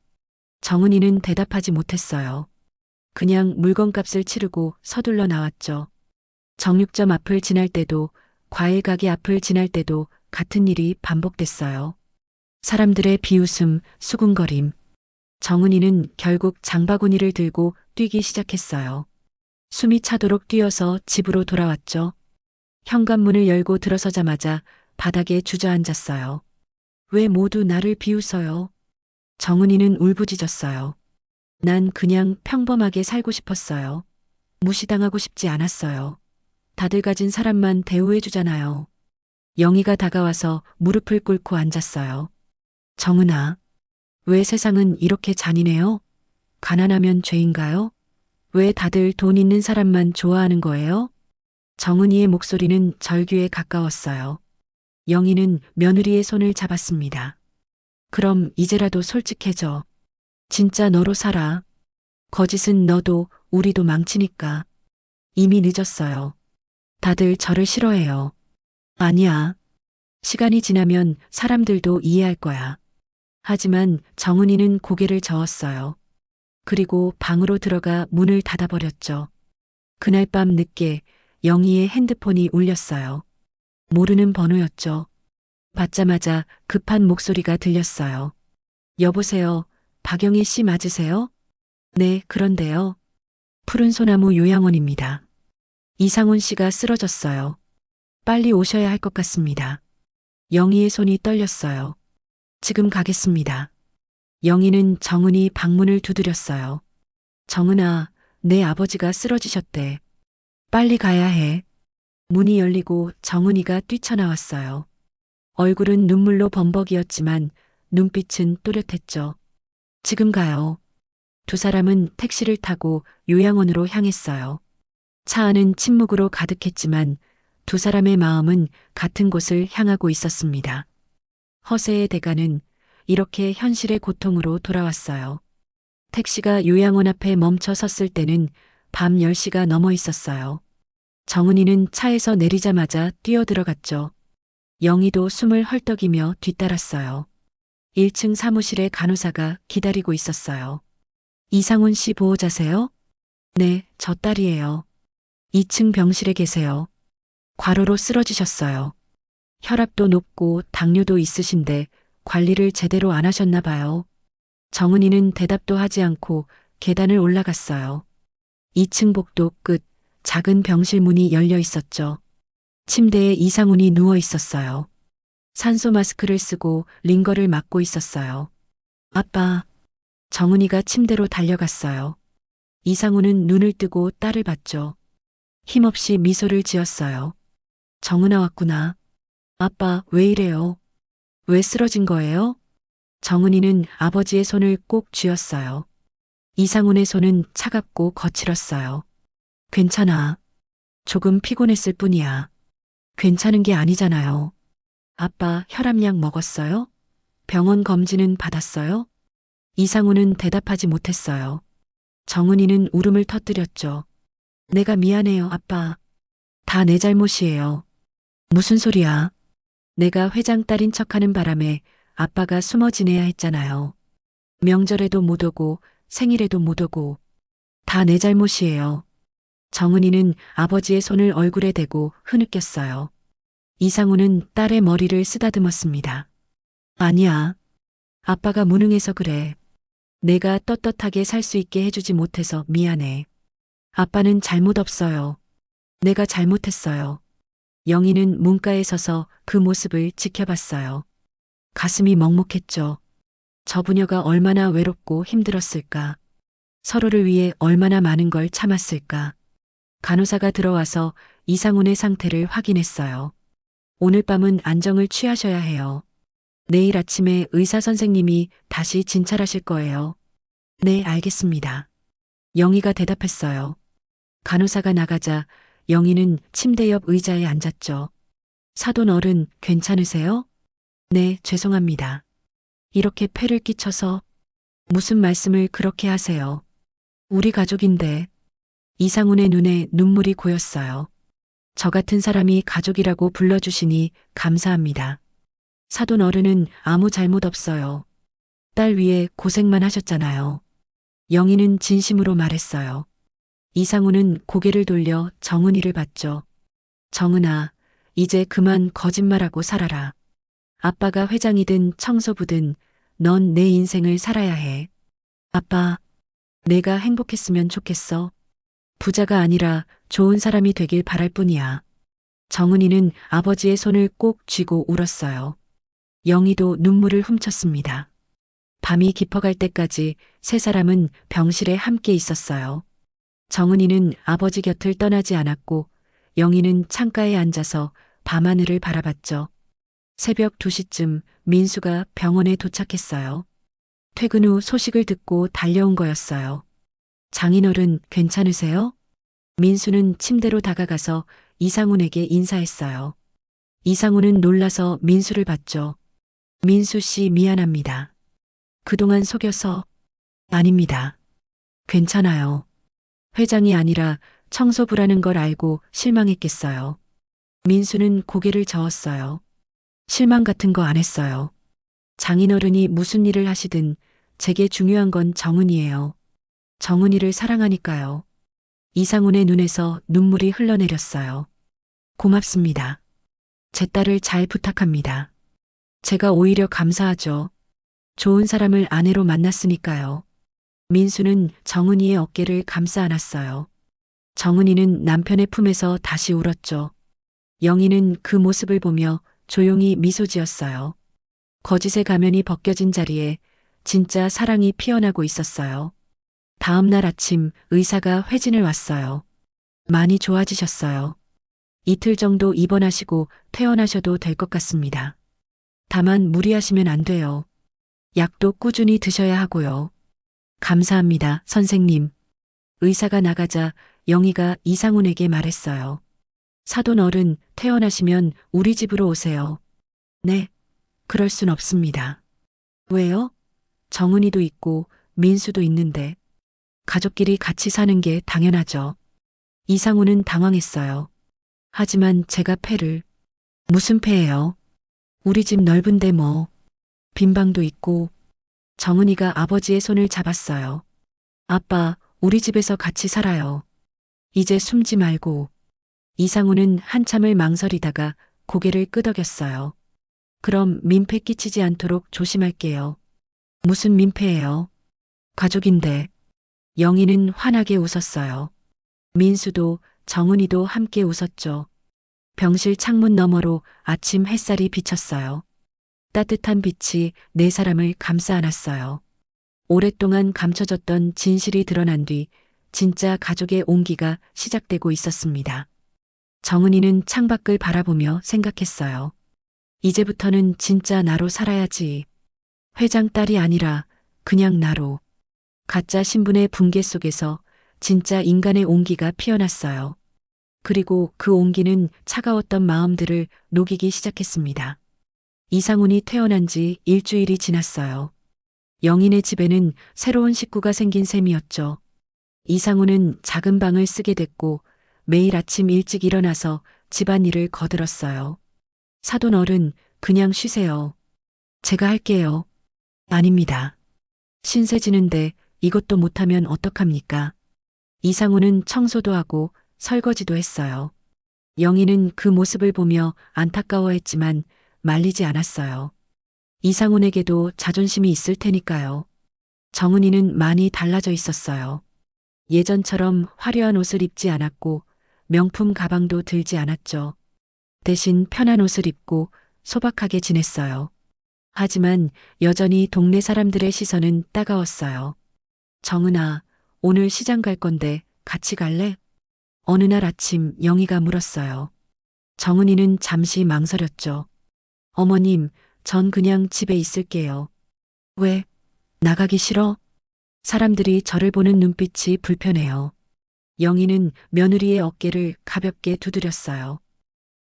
S1: 정은이는 대답하지 못했어요. 그냥 물건값을 치르고 서둘러 나왔죠. 정육점 앞을 지날 때도, 과일 가게 앞을 지날 때도 같은 일이 반복됐어요. 사람들의 비웃음, 수군거림. 정은이는 결국 장바구니를 들고 뛰기 시작했어요. 숨이 차도록 뛰어서 집으로 돌아왔죠. 현관문을 열고 들어서자마자 바닥에 주저앉았어요. 왜 모두 나를 비웃어요? 정은이는 울부짖었어요. 난 그냥 평범하게 살고 싶었어요. 무시당하고 싶지 않았어요. 다들 가진 사람만 대우해주잖아요. 영희가 다가와서 무릎을 꿇고 앉았어요. 정은아, 왜 세상은 이렇게 잔인해요? 가난하면 죄인가요? 왜 다들 돈 있는 사람만 좋아하는 거예요? 정은이의 목소리는 절규에 가까웠어요. 영희는 며느리의 손을 잡았습니다. 그럼 이제라도 솔직해져. 진짜 너로 살아. 거짓은 너도 우리도 망치니까. 이미 늦었어요. 다들 저를 싫어해요. 아니야. 시간이 지나면 사람들도 이해할 거야. 하지만 정은이는 고개를 저었어요. 그리고 방으로 들어가 문을 닫아버렸죠. 그날 밤 늦게 영희의 핸드폰이 울렸어요. 모르는 번호였죠. 받자마자 급한 목소리가 들렸어요. 여보세요. 박영희 씨 맞으세요? 네, 그런데요. 푸른 소나무 요양원입니다. 이상훈 씨가 쓰러졌어요. 빨리 오셔야 할 것 같습니다. 영희의 손이 떨렸어요. 지금 가겠습니다. 영희는 정은이 방문을 두드렸어요. 정은아, 내 아버지가 쓰러지셨대. 빨리 가야 해. 문이 열리고 정은이가 뛰쳐나왔어요. 얼굴은 눈물로 범벅이었지만 눈빛은 또렷했죠. 지금 가요. 두 사람은 택시를 타고 요양원으로 향했어요. 차 안은 침묵으로 가득했지만 두 사람의 마음은 같은 곳을 향하고 있었습니다. 허세의 대가는 이렇게 현실의 고통으로 돌아왔어요. 택시가 요양원 앞에 멈춰 섰을 때는 밤 10시가 넘어 있었어요. 정은이는 차에서 내리자마자 뛰어들어갔죠. 영희도 숨을 헐떡이며 뒤따랐어요. 1층 사무실에 간호사가 기다리고 있었어요. 이상훈 씨 보호자세요? 네, 저 딸이에요. 2층 병실에 계세요. 과로로 쓰러지셨어요. 혈압도 높고 당뇨도 있으신데 관리를 제대로 안 하셨나 봐요. 정은이는 대답도 하지 않고 계단을 올라갔어요. 2층 복도 끝 작은 병실 문이 열려 있었죠. 침대에 이상훈이 누워 있었어요. 산소 마스크를 쓰고 링거를 맞고 있었어요. 아빠. 정은이가 침대로 달려갔어요. 이상훈은 눈을 뜨고 딸을 봤죠. 힘없이 미소를 지었어요. 정은아 왔구나. 아빠, 왜 이래요? 왜 쓰러진 거예요? 정은이는 아버지의 손을 꼭 쥐었어요. 이상훈의 손은 차갑고 거칠었어요. 괜찮아. 조금 피곤했을 뿐이야. 괜찮은 게 아니잖아요. 아빠, 혈압약 먹었어요? 병원 검진은 받았어요? 이상훈은 대답하지 못했어요. 정은이는 울음을 터뜨렸죠. 내가 미안해요, 아빠. 다 내 잘못이에요. 무슨 소리야? 내가 회장 딸인 척하는 바람에 아빠가 숨어 지내야 했잖아요. 명절에도 못 오고 생일에도 못 오고 다 내 잘못이에요. 정은이는 아버지의 손을 얼굴에 대고 흐느꼈어요. 이상훈은 딸의 머리를 쓰다듬었습니다. 아니야. 아빠가 무능해서 그래. 내가 떳떳하게 살 수 있게 해주지 못해서 미안해. 아빠는 잘못 없어요. 내가 잘못했어요. 영희는 문가에 서서 그 모습을 지켜봤어요. 가슴이 먹먹했죠. 저 부녀가 얼마나 외롭고 힘들었을까. 서로를 위해 얼마나 많은 걸 참았을까. 간호사가 들어와서 이상훈의 상태를 확인했어요. 오늘 밤은 안정을 취하셔야 해요. 내일 아침에 의사 선생님이 다시 진찰하실 거예요. 네, 알겠습니다. 영희가 대답했어요. 간호사가 나가자 영희는 침대 옆 의자에 앉았죠. 사돈 어른, 괜찮으세요? 네, 죄송합니다. 이렇게 폐를 끼쳐서 무슨 말씀을 그렇게 하세요. 우리 가족인데. 이상훈의 눈에 눈물이 고였어요. 저 같은 사람이 가족이라고 불러주시니 감사합니다. 사돈 어른은 아무 잘못 없어요. 딸 위해 고생만 하셨잖아요. 영희는 진심으로 말했어요. 이상우는 고개를 돌려 정은이를 봤죠. 정은아, 이제 그만 거짓말하고 살아라. 아빠가 회장이든 청소부든 넌 내 인생을 살아야 해. 아빠, 내가 행복했으면 좋겠어. 부자가 아니라 좋은 사람이 되길 바랄 뿐이야. 정은이는 아버지의 손을 꼭 쥐고 울었어요. 영희도 눈물을 훔쳤습니다. 밤이 깊어갈 때까지 세 사람은 병실에 함께 있었어요. 정은이는 아버지 곁을 떠나지 않았고 영희는 창가에 앉아서 밤하늘을 바라봤죠. 새벽 2시쯤 민수가 병원에 도착했어요. 퇴근 후 소식을 듣고 달려온 거였어요. 장인어른 괜찮으세요? 민수는 침대로 다가가서 이상훈에게 인사했어요. 이상훈은 놀라서 민수를 봤죠. 민수 씨 미안합니다. 그동안 속여서. 아닙니다. 괜찮아요. 회장이 아니라 청소부라는 걸 알고 실망했겠어요. 민수는 고개를 저었어요. 실망 같은 거 안 했어요. 장인어른이 무슨 일을 하시든 제게 중요한 건 정은이에요. 정은이를 사랑하니까요. 이상훈의 눈에서 눈물이 흘러내렸어요. 고맙습니다. 제 딸을 잘 부탁합니다. 제가 오히려 감사하죠. 좋은 사람을 아내로 만났으니까요. 민수는 정은이의 어깨를 감싸 안았어요. 정은이는 남편의 품에서 다시 울었죠. 영희는 그 모습을 보며 조용히 미소 지었어요. 거짓의 가면이 벗겨진 자리에 진짜 사랑이 피어나고 있었어요. 다음 날 아침 의사가 회진을 왔어요. 많이 좋아지셨어요. 이틀 정도 입원하시고 퇴원하셔도 될 것 같습니다. 다만 무리하시면 안 돼요. 약도 꾸준히 드셔야 하고요. 감사합니다, 선생님. 의사가 나가자 영희가 이상훈에게 말했어요. 사돈 어른 퇴원하시면 우리 집으로 오세요. 네, 그럴 순 없습니다. 왜요? 정은이도 있고 민수도 있는데 가족끼리 같이 사는 게 당연하죠. 이상훈은 당황했어요. 하지만 제가 패를. 무슨 패예요? 우리 집 넓은데 뭐. 빈 방도 있고. 정은이가 아버지의 손을 잡았어요. 아빠, 우리 집에서 같이 살아요. 이제 숨지 말고. 이상훈은 한참을 망설이다가 고개를 끄덕였어요. 그럼 민폐 끼치지 않도록 조심할게요. 무슨 민폐예요? 가족인데. 영희는 환하게 웃었어요. 민수도 정은이도 함께 웃었죠. 병실 창문 너머로 아침 햇살이 비쳤어요. 따뜻한 빛이 네 사람을 감싸 안았어요. 오랫동안 감춰졌던 진실이 드러난 뒤 진짜 가족의 온기가 시작되고 있었습니다. 정은이는 창밖을 바라보며 생각했어요. 이제부터는 진짜 나로 살아야지. 회장 딸이 아니라 그냥 나로. 가짜 신분의 붕괴 속에서 진짜 인간의 온기가 피어났어요. 그리고 그 온기는 차가웠던 마음들을 녹이기 시작했습니다. 이상훈이 퇴원한 지 일주일이 지났어요. 영인의 집에는 새로운 식구가 생긴 셈이었죠. 이상훈은 작은 방을 쓰게 됐고 매일 아침 일찍 일어나서 집안일을 거들었어요. 사돈 어른, 그냥 쉬세요. 제가 할게요. 아닙니다. 신세 지는데 이것도 못하면 어떡합니까? 이상훈은 청소도 하고 설거지도 했어요. 영희는 그 모습을 보며 안타까워했지만 말리지 않았어요. 이상훈에게도 자존심이 있을 테니까요. 정은이는 많이 달라져 있었어요. 예전처럼 화려한 옷을 입지 않았고 명품 가방도 들지 않았죠. 대신 편한 옷을 입고 소박하게 지냈어요. 하지만 여전히 동네 사람들의 시선은 따가웠어요. 정은아, 오늘 시장 갈 건데 같이 갈래? 어느 날 아침 영희가 물었어요. 정은이는 잠시 망설였죠. 어머님, 전 그냥 집에 있을게요. 왜? 나가기 싫어? 사람들이 저를 보는 눈빛이 불편해요. 영희는 며느리의 어깨를 가볍게 두드렸어요.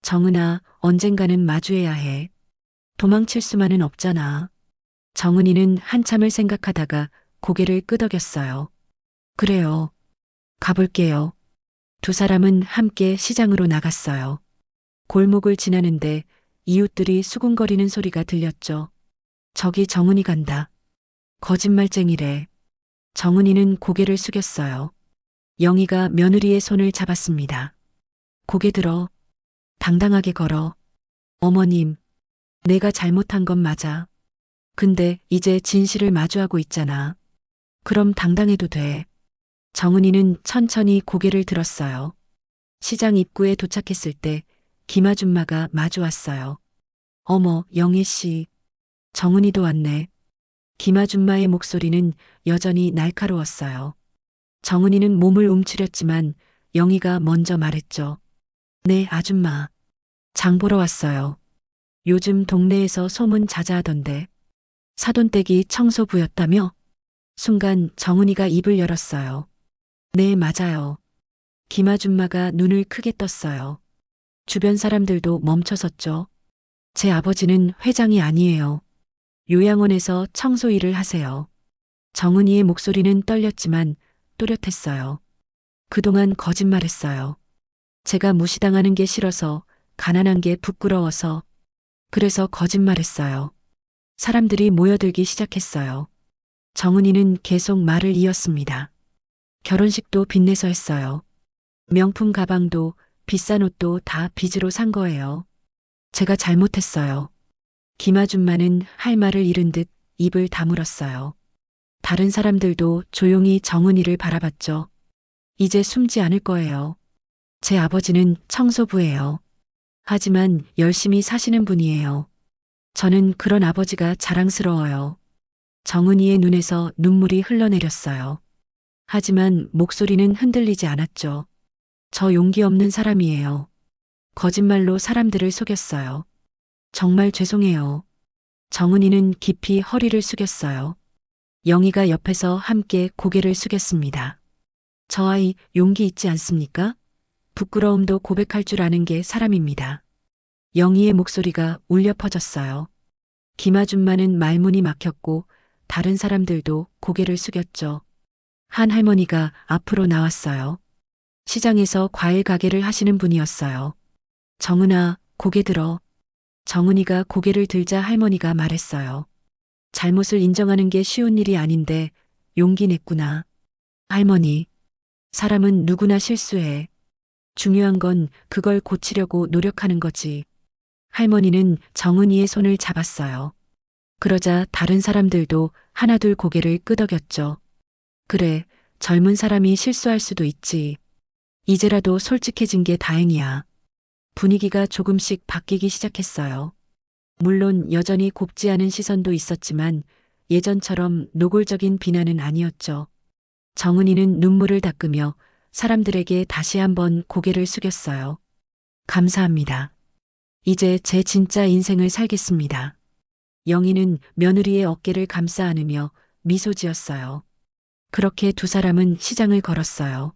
S1: 정은아, 언젠가는 마주해야 해. 도망칠 수만은 없잖아. 정은이는 한참을 생각하다가 고개를 끄덕였어요. 그래요. 가볼게요. 두 사람은 함께 시장으로 나갔어요. 골목을 지나는데 이웃들이 수군거리는 소리가 들렸죠. 저기 정은이 간다. 거짓말쟁이래. 정은이는 고개를 숙였어요. 영희가 며느리의 손을 잡았습니다. 고개 들어. 당당하게 걸어. 어머님, 내가 잘못한 건 맞아. 근데 이제 진실을 마주하고 있잖아. 그럼 당당해도 돼. 정은이는 천천히 고개를 들었어요. 시장 입구에 도착했을 때 김아줌마가 마주 왔어요. 어머, 영희 씨. 정은이도 왔네. 김아줌마의 목소리는 여전히 날카로웠어요. 정은이는 몸을 움츠렸지만 영희가 먼저 말했죠. 네, 아줌마. 장 보러 왔어요. 요즘 동네에서 소문 자자하던데. 사돈댁이 청소부였다며? 순간 정은이가 입을 열었어요. 네, 맞아요. 김아줌마가 눈을 크게 떴어요. 주변 사람들도 멈춰섰죠. 제 아버지는 회장이 아니에요. 요양원에서 청소 일을 하세요. 정은이의 목소리는 떨렸지만 또렷했어요. 그동안 거짓말했어요. 제가 무시당하는 게 싫어서, 가난한 게 부끄러워서, 그래서 거짓말했어요. 사람들이 모여들기 시작했어요. 정은이는 계속 말을 이었습니다. 결혼식도 빚내서 했어요. 명품 가방도 비싼 옷도 다 빚으로 산 거예요. 제가 잘못했어요. 김아줌마는 할 말을 잃은 듯 입을 다물었어요. 다른 사람들도 조용히 정은이를 바라봤죠. 이제 숨지 않을 거예요. 제 아버지는 청소부예요. 하지만 열심히 사시는 분이에요. 저는 그런 아버지가 자랑스러워요. 정은이의 눈에서 눈물이 흘러내렸어요. 하지만 목소리는 흔들리지 않았죠. 저 용기 없는 사람이에요. 거짓말로 사람들을 속였어요. 정말 죄송해요. 정은이는 깊이 허리를 숙였어요. 영희가 옆에서 함께 고개를 숙였습니다. 저 아이 용기 있지 않습니까? 부끄러움도 고백할 줄 아는 게 사람입니다. 영희의 목소리가 울려 퍼졌어요. 김아줌마는 말문이 막혔고 다른 사람들도 고개를 숙였죠. 한 할머니가 앞으로 나왔어요. 시장에서 과일 가게를 하시는 분이었어요. 정은아, 고개 들어. 정은이가 고개를 들자 할머니가 말했어요. 잘못을 인정하는 게 쉬운 일이 아닌데 용기 냈구나. 할머니, 사람은 누구나 실수해. 중요한 건 그걸 고치려고 노력하는 거지. 할머니는 정은이의 손을 잡았어요. 그러자 다른 사람들도 하나둘 고개를 끄덕였죠. 그래, 젊은 사람이 실수할 수도 있지. 이제라도 솔직해진 게 다행이야. 분위기가 조금씩 바뀌기 시작했어요. 물론 여전히 곱지 않은 시선도 있었지만 예전처럼 노골적인 비난은 아니었죠. 정은이는 눈물을 닦으며 사람들에게 다시 한번 고개를 숙였어요. 감사합니다. 이제 제 진짜 인생을 살겠습니다. 영희는 며느리의 어깨를 감싸 안으며 미소 지었어요. 그렇게 두 사람은 시장을 걸었어요.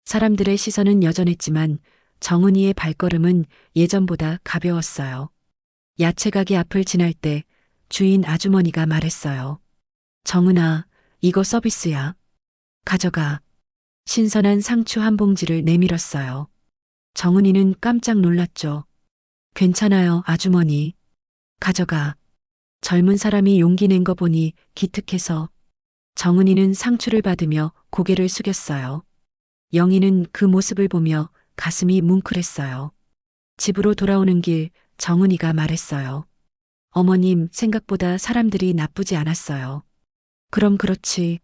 S1: 사람들의 시선은 여전했지만 정은이의 발걸음은 예전보다 가벼웠어요. 야채 가게 앞을 지날 때 주인 아주머니가 말했어요. 정은아, 이거 서비스야. 가져가. 신선한 상추 한 봉지를 내밀었어요. 정은이는 깜짝 놀랐죠. 괜찮아요, 아주머니. 가져가. 젊은 사람이 용기 낸 거 보니 기특해서. 정은이는 상추를 받으며 고개를 숙였어요. 영희는 그 모습을 보며 가슴이 뭉클했어요. 집으로 돌아오는 길 정은이가 말했어요. 어머님, 생각보다 사람들이 나쁘지 않았어요. 그럼 그렇지.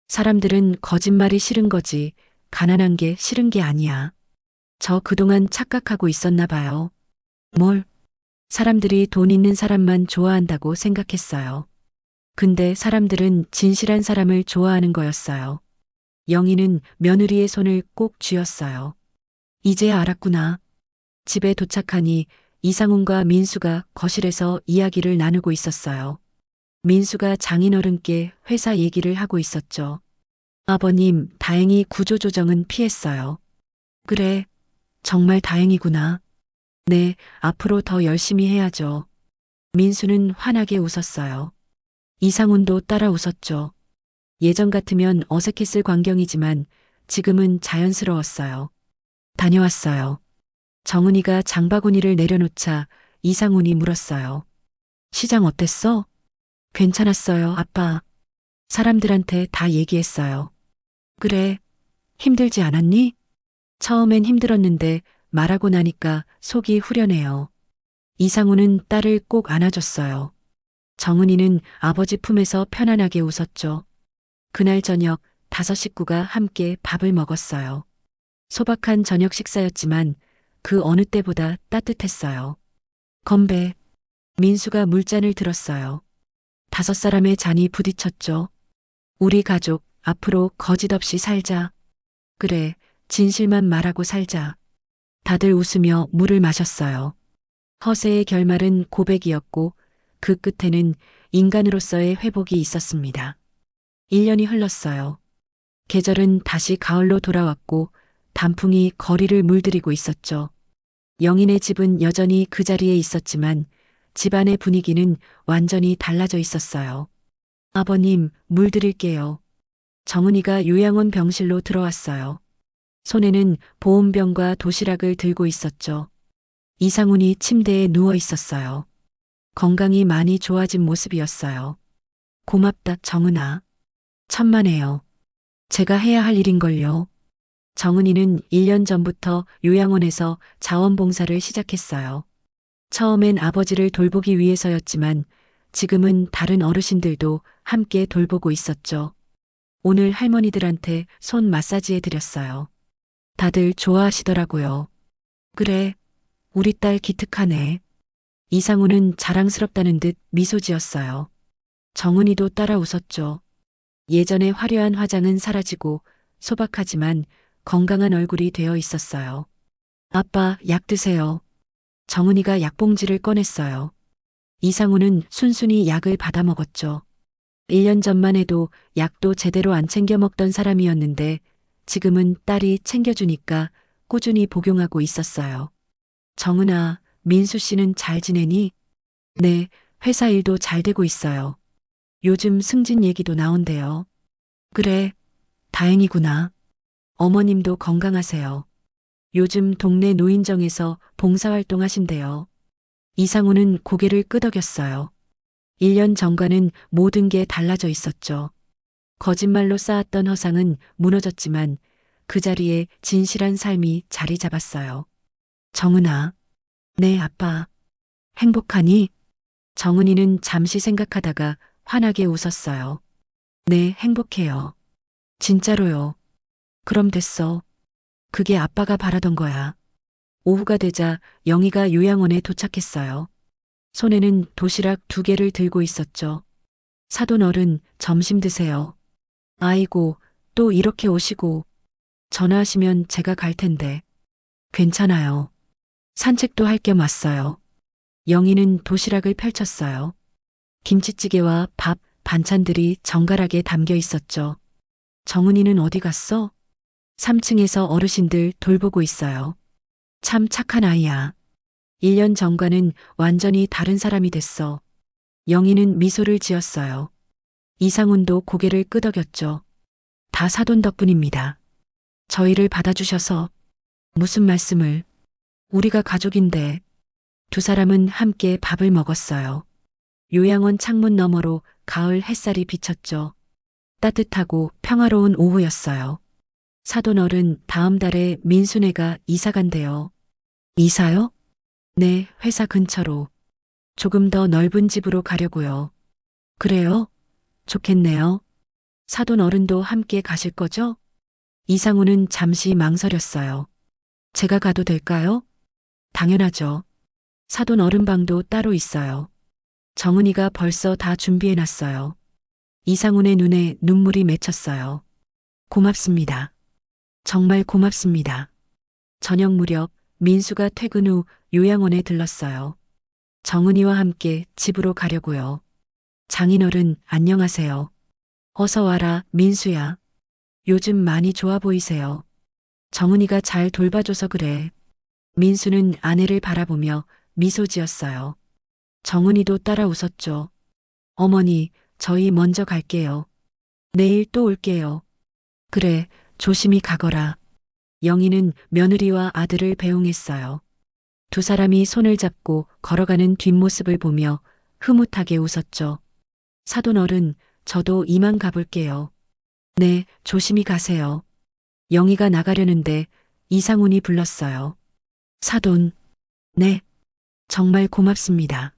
S1: 사람들은 거짓말이 싫은 거지, 가난한 게 싫은 게 아니야. 저 그동안 착각하고 있었나 봐요. 뭘? 사람들이 돈 있는 사람만 좋아한다고 생각했어요. 근데 사람들은 진실한 사람을 좋아하는 거였어요. 영희는 며느리의 손을 꼭 쥐었어요. 이제야 알았구나. 집에 도착하니 이상훈과 민수가 거실에서 이야기를 나누고 있었어요. 민수가 장인어른께 회사 얘기를 하고 있었죠. 아버님, 다행히 구조조정은 피했어요. 그래, 정말 다행이구나. 네, 앞으로 더 열심히 해야죠. 민수는 환하게 웃었어요. 이상훈도 따라 웃었죠. 예전 같으면 어색했을 광경이지만 지금은 자연스러웠어요. 다녀왔어요. 정은이가 장바구니를 내려놓자 이상훈이 물었어요. 시장 어땠어? 괜찮았어요, 아빠. 사람들한테 다 얘기했어요. 그래, 힘들지 않았니? 처음엔 힘들었는데 말하고 나니까 속이 후련해요. 이상우는 딸을 꼭 안아줬어요. 정은이는 아버지 품에서 편안하게 웃었죠. 그날 저녁 5식구가 함께 밥을 먹었어요. 소박한 저녁 식사였지만 그 어느 때보다 따뜻했어요. 건배. 민수가 물잔을 들었어요. 5사람의 잔이 부딪혔죠. 우리 가족 앞으로 거짓 없이 살자. 그래, 진실만 말하고 살자. 다들 웃으며 물을 마셨어요. 허세의 결말은 고백이었고 그 끝에는 인간으로서의 회복이 있었습니다. 1년이 흘렀어요. 계절은 다시 가을로 돌아왔고 단풍이 거리를 물들이고 있었죠. 영인의 집은 여전히 그 자리에 있었지만 집안의 분위기는 완전히 달라져 있었어요. 아버님, 물 드릴게요. 정은이가 요양원 병실로 들어왔어요. 손에는 보온병과 도시락을 들고 있었죠. 이상훈이 침대에 누워 있었어요. 건강이 많이 좋아진 모습이었어요. 고맙다, 정은아. 천만에요. 제가 해야 할 일인걸요. 정은이는 1년 전부터 요양원에서 자원봉사를 시작했어요. 처음엔 아버지를 돌보기 위해서였지만 지금은 다른 어르신들도 함께 돌보고 있었죠. 오늘 할머니들한테 손 마사지해 드렸어요. 다들 좋아하시더라고요. 그래, 우리 딸 기특하네. 이상우는 자랑스럽다는 듯 미소 지었어요. 정은이도 따라 웃었죠. 예전의 화려한 화장은 사라지고 소박하지만 건강한 얼굴이 되어 있었어요. 아빠, 약 드세요. 정은이가 약봉지를 꺼냈어요. 이상우는 순순히 약을 받아 먹었죠. 1년 전만 해도 약도 제대로 안 챙겨 먹던 사람이었는데 지금은 딸이 챙겨주니까 꾸준히 복용하고 있었어요. 정은아, 민수 씨는 잘 지내니? 네, 회사 일도 잘 되고 있어요. 요즘 승진 얘기도 나온대요. 그래, 다행이구나. 어머님도 건강하세요. 요즘 동네 노인정에서 봉사활동 하신대요. 이상우는 고개를 끄덕였어요. 1년 전과는 모든 게 달라져 있었죠. 거짓말로 쌓았던 허상은 무너졌지만 그 자리에 진실한 삶이 자리 잡았어요. 정은아. 네, 아빠. 행복하니? 정은이는 잠시 생각하다가 환하게 웃었어요. 네, 행복해요. 진짜로요. 그럼 됐어. 그게 아빠가 바라던 거야. 오후가 되자 영희가 요양원에 도착했어요. 손에는 도시락 2개를 들고 있었죠. 사돈 어른, 점심 드세요. 아이고, 또 이렇게 오시고. 전화하시면 제가 갈 텐데. 괜찮아요. 산책도 할 겸 왔어요. 영희는 도시락을 펼쳤어요. 김치찌개와 밥, 반찬들이 정갈하게 담겨 있었죠. 정은이는 어디 갔어? 3층에서 어르신들 돌보고 있어요. 참 착한 아이야. 1년 전과는 완전히 다른 사람이 됐어. 영희는 미소를 지었어요. 이상훈도 고개를 끄덕였죠. 다 사돈 덕분입니다. 저희를 받아주셔서. 무슨 말씀을. 우리가 가족인데. 2사람은 함께 밥을 먹었어요. 요양원 창문 너머로 가을 햇살이 비쳤죠. 따뜻하고 평화로운 오후였어요. 사돈 어른, 다음 달에 민수네가 이사 간대요. 이사요? 네, 회사 근처로. 조금 더 넓은 집으로 가려고요. 그래요? 좋겠네요. 사돈 어른도 함께 가실 거죠? 이상우는 잠시 망설였어요. 제가 가도 될까요? 당연하죠. 사돈 어른 방도 따로 있어요. 정은이가 벌써 다 준비해놨어요. 이상훈의 눈에 눈물이 맺혔어요. 고맙습니다. 정말 고맙습니다. 저녁 무렵 민수가 퇴근 후 요양원에 들렀어요. 정은이와 함께 집으로 가려고요. 장인어른, 안녕하세요. 어서 와라, 민수야. 요즘 많이 좋아 보이세요. 정은이가 잘 돌봐줘서 그래. 민수는 아내를 바라보며 미소 지었어요. 정은이도 따라 웃었죠. 어머니, 저희 먼저 갈게요. 내일 또 올게요. 그래, 조심히 가거라. 영희는 며느리와 아들을 배웅했어요. 2사람이 손을 잡고 걸어가는 뒷모습을 보며 흐뭇하게 웃었죠. 사돈 어른, 저도 이만 가볼게요. 네, 조심히 가세요. 영희가 나가려는데 이상훈이 불렀어요. 사돈, 네, 정말 고맙습니다.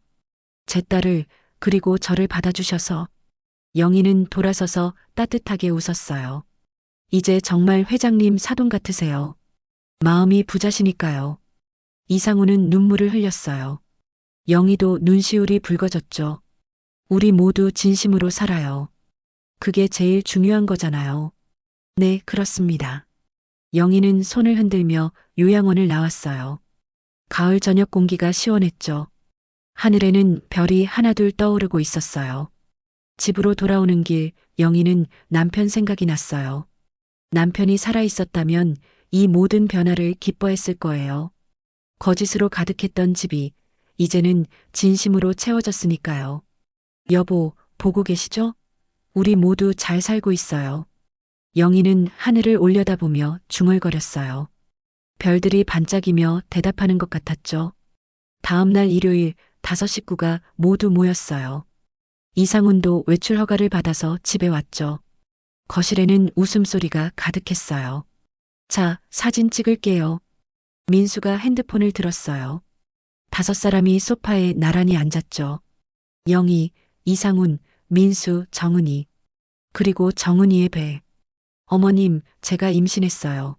S1: 제 딸을 그리고 저를 받아주셔서. 영희는 돌아서서 따뜻하게 웃었어요. 이제 정말 회장님 사돈 같으세요. 마음이 부자시니까요. 이상훈은 눈물을 흘렸어요. 영희도 눈시울이 붉어졌죠. 우리 모두 진심으로 살아요. 그게 제일 중요한 거잖아요. 네, 그렇습니다. 영희는 손을 흔들며 요양원을 나왔어요. 가을 저녁 공기가 시원했죠. 하늘에는 별이 하나둘 떠오르고 있었어요. 집으로 돌아오는 길 영희는 남편 생각이 났어요. 남편이 살아있었다면 이 모든 변화를 기뻐했을 거예요. 거짓으로 가득했던 집이 이제는 진심으로 채워졌으니까요. 여보, 보고 계시죠? 우리 모두 잘 살고 있어요. 영희는 하늘을 올려다보며 중얼거렸어요. 별들이 반짝이며 대답하는 것 같았죠. 다음 날 일요일 5식구가 모두 모였어요. 이상훈도 외출 허가를 받아서 집에 왔죠. 거실에는 웃음소리가 가득했어요. 자, 사진 찍을게요. 민수가 핸드폰을 들었어요. 5사람이 소파에 나란히 앉았죠. 영희, 이상훈, 민수, 정은이. 그리고 정은이의 배. 어머님, 제가 임신했어요.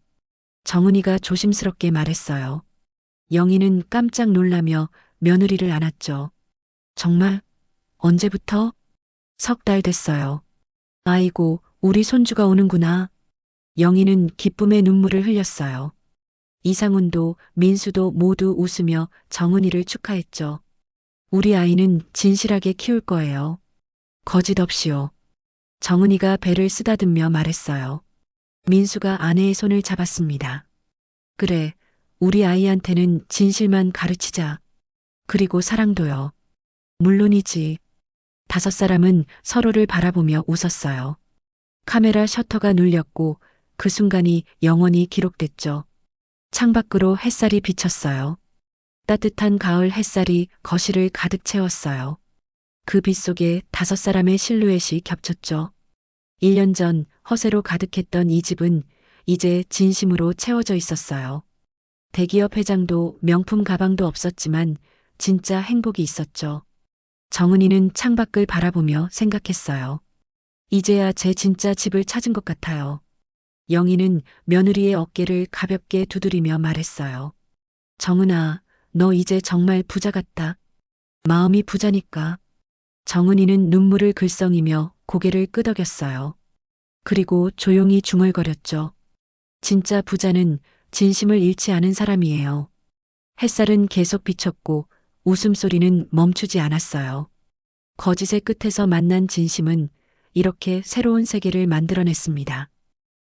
S1: 정은이가 조심스럽게 말했어요. 영희는 깜짝 놀라며 며느리를 안았죠. 정말? 언제부터? 3달 됐어요. 아이고, 우리 손주가 오는구나. 영희는 기쁨의 눈물을 흘렸어요. 이상훈도 민수도 모두 웃으며 정은이를 축하했죠. 우리 아이는 진실하게 키울 거예요. 거짓 없이요. 정은이가 배를 쓰다듬며 말했어요. 민수가 아내의 손을 잡았습니다. 그래, 우리 아이한테는 진실만 가르치자. 그리고 사랑도요. 물론이지. 5사람은 서로를 바라보며 웃었어요. 카메라 셔터가 눌렸고 그 순간이 영원히 기록됐죠. 창밖으로 햇살이 비쳤어요. 따뜻한 가을 햇살이 거실을 가득 채웠어요. 그 빛 속에 5사람의 실루엣이 겹쳤죠. 1년 전 허세로 가득했던 이 집은 이제 진심으로 채워져 있었어요. 대기업 회장도 명품 가방도 없었지만 진짜 행복이 있었죠. 정은이는 창밖을 바라보며 생각했어요. 이제야 제 진짜 집을 찾은 것 같아요. 영희는 며느리의 어깨를 가볍게 두드리며 말했어요. 정은아, 너 이제 정말 부자 같다. 마음이 부자니까. 정은이는 눈물을 글썽이며 고개를 끄덕였어요. 그리고 조용히 중얼거렸죠. 진짜 부자는 진심을 잃지 않은 사람이에요. 햇살은 계속 비쳤고 웃음소리는 멈추지 않았어요. 거짓의 끝에서 만난 진심은 이렇게 새로운 세계를 만들어냈습니다.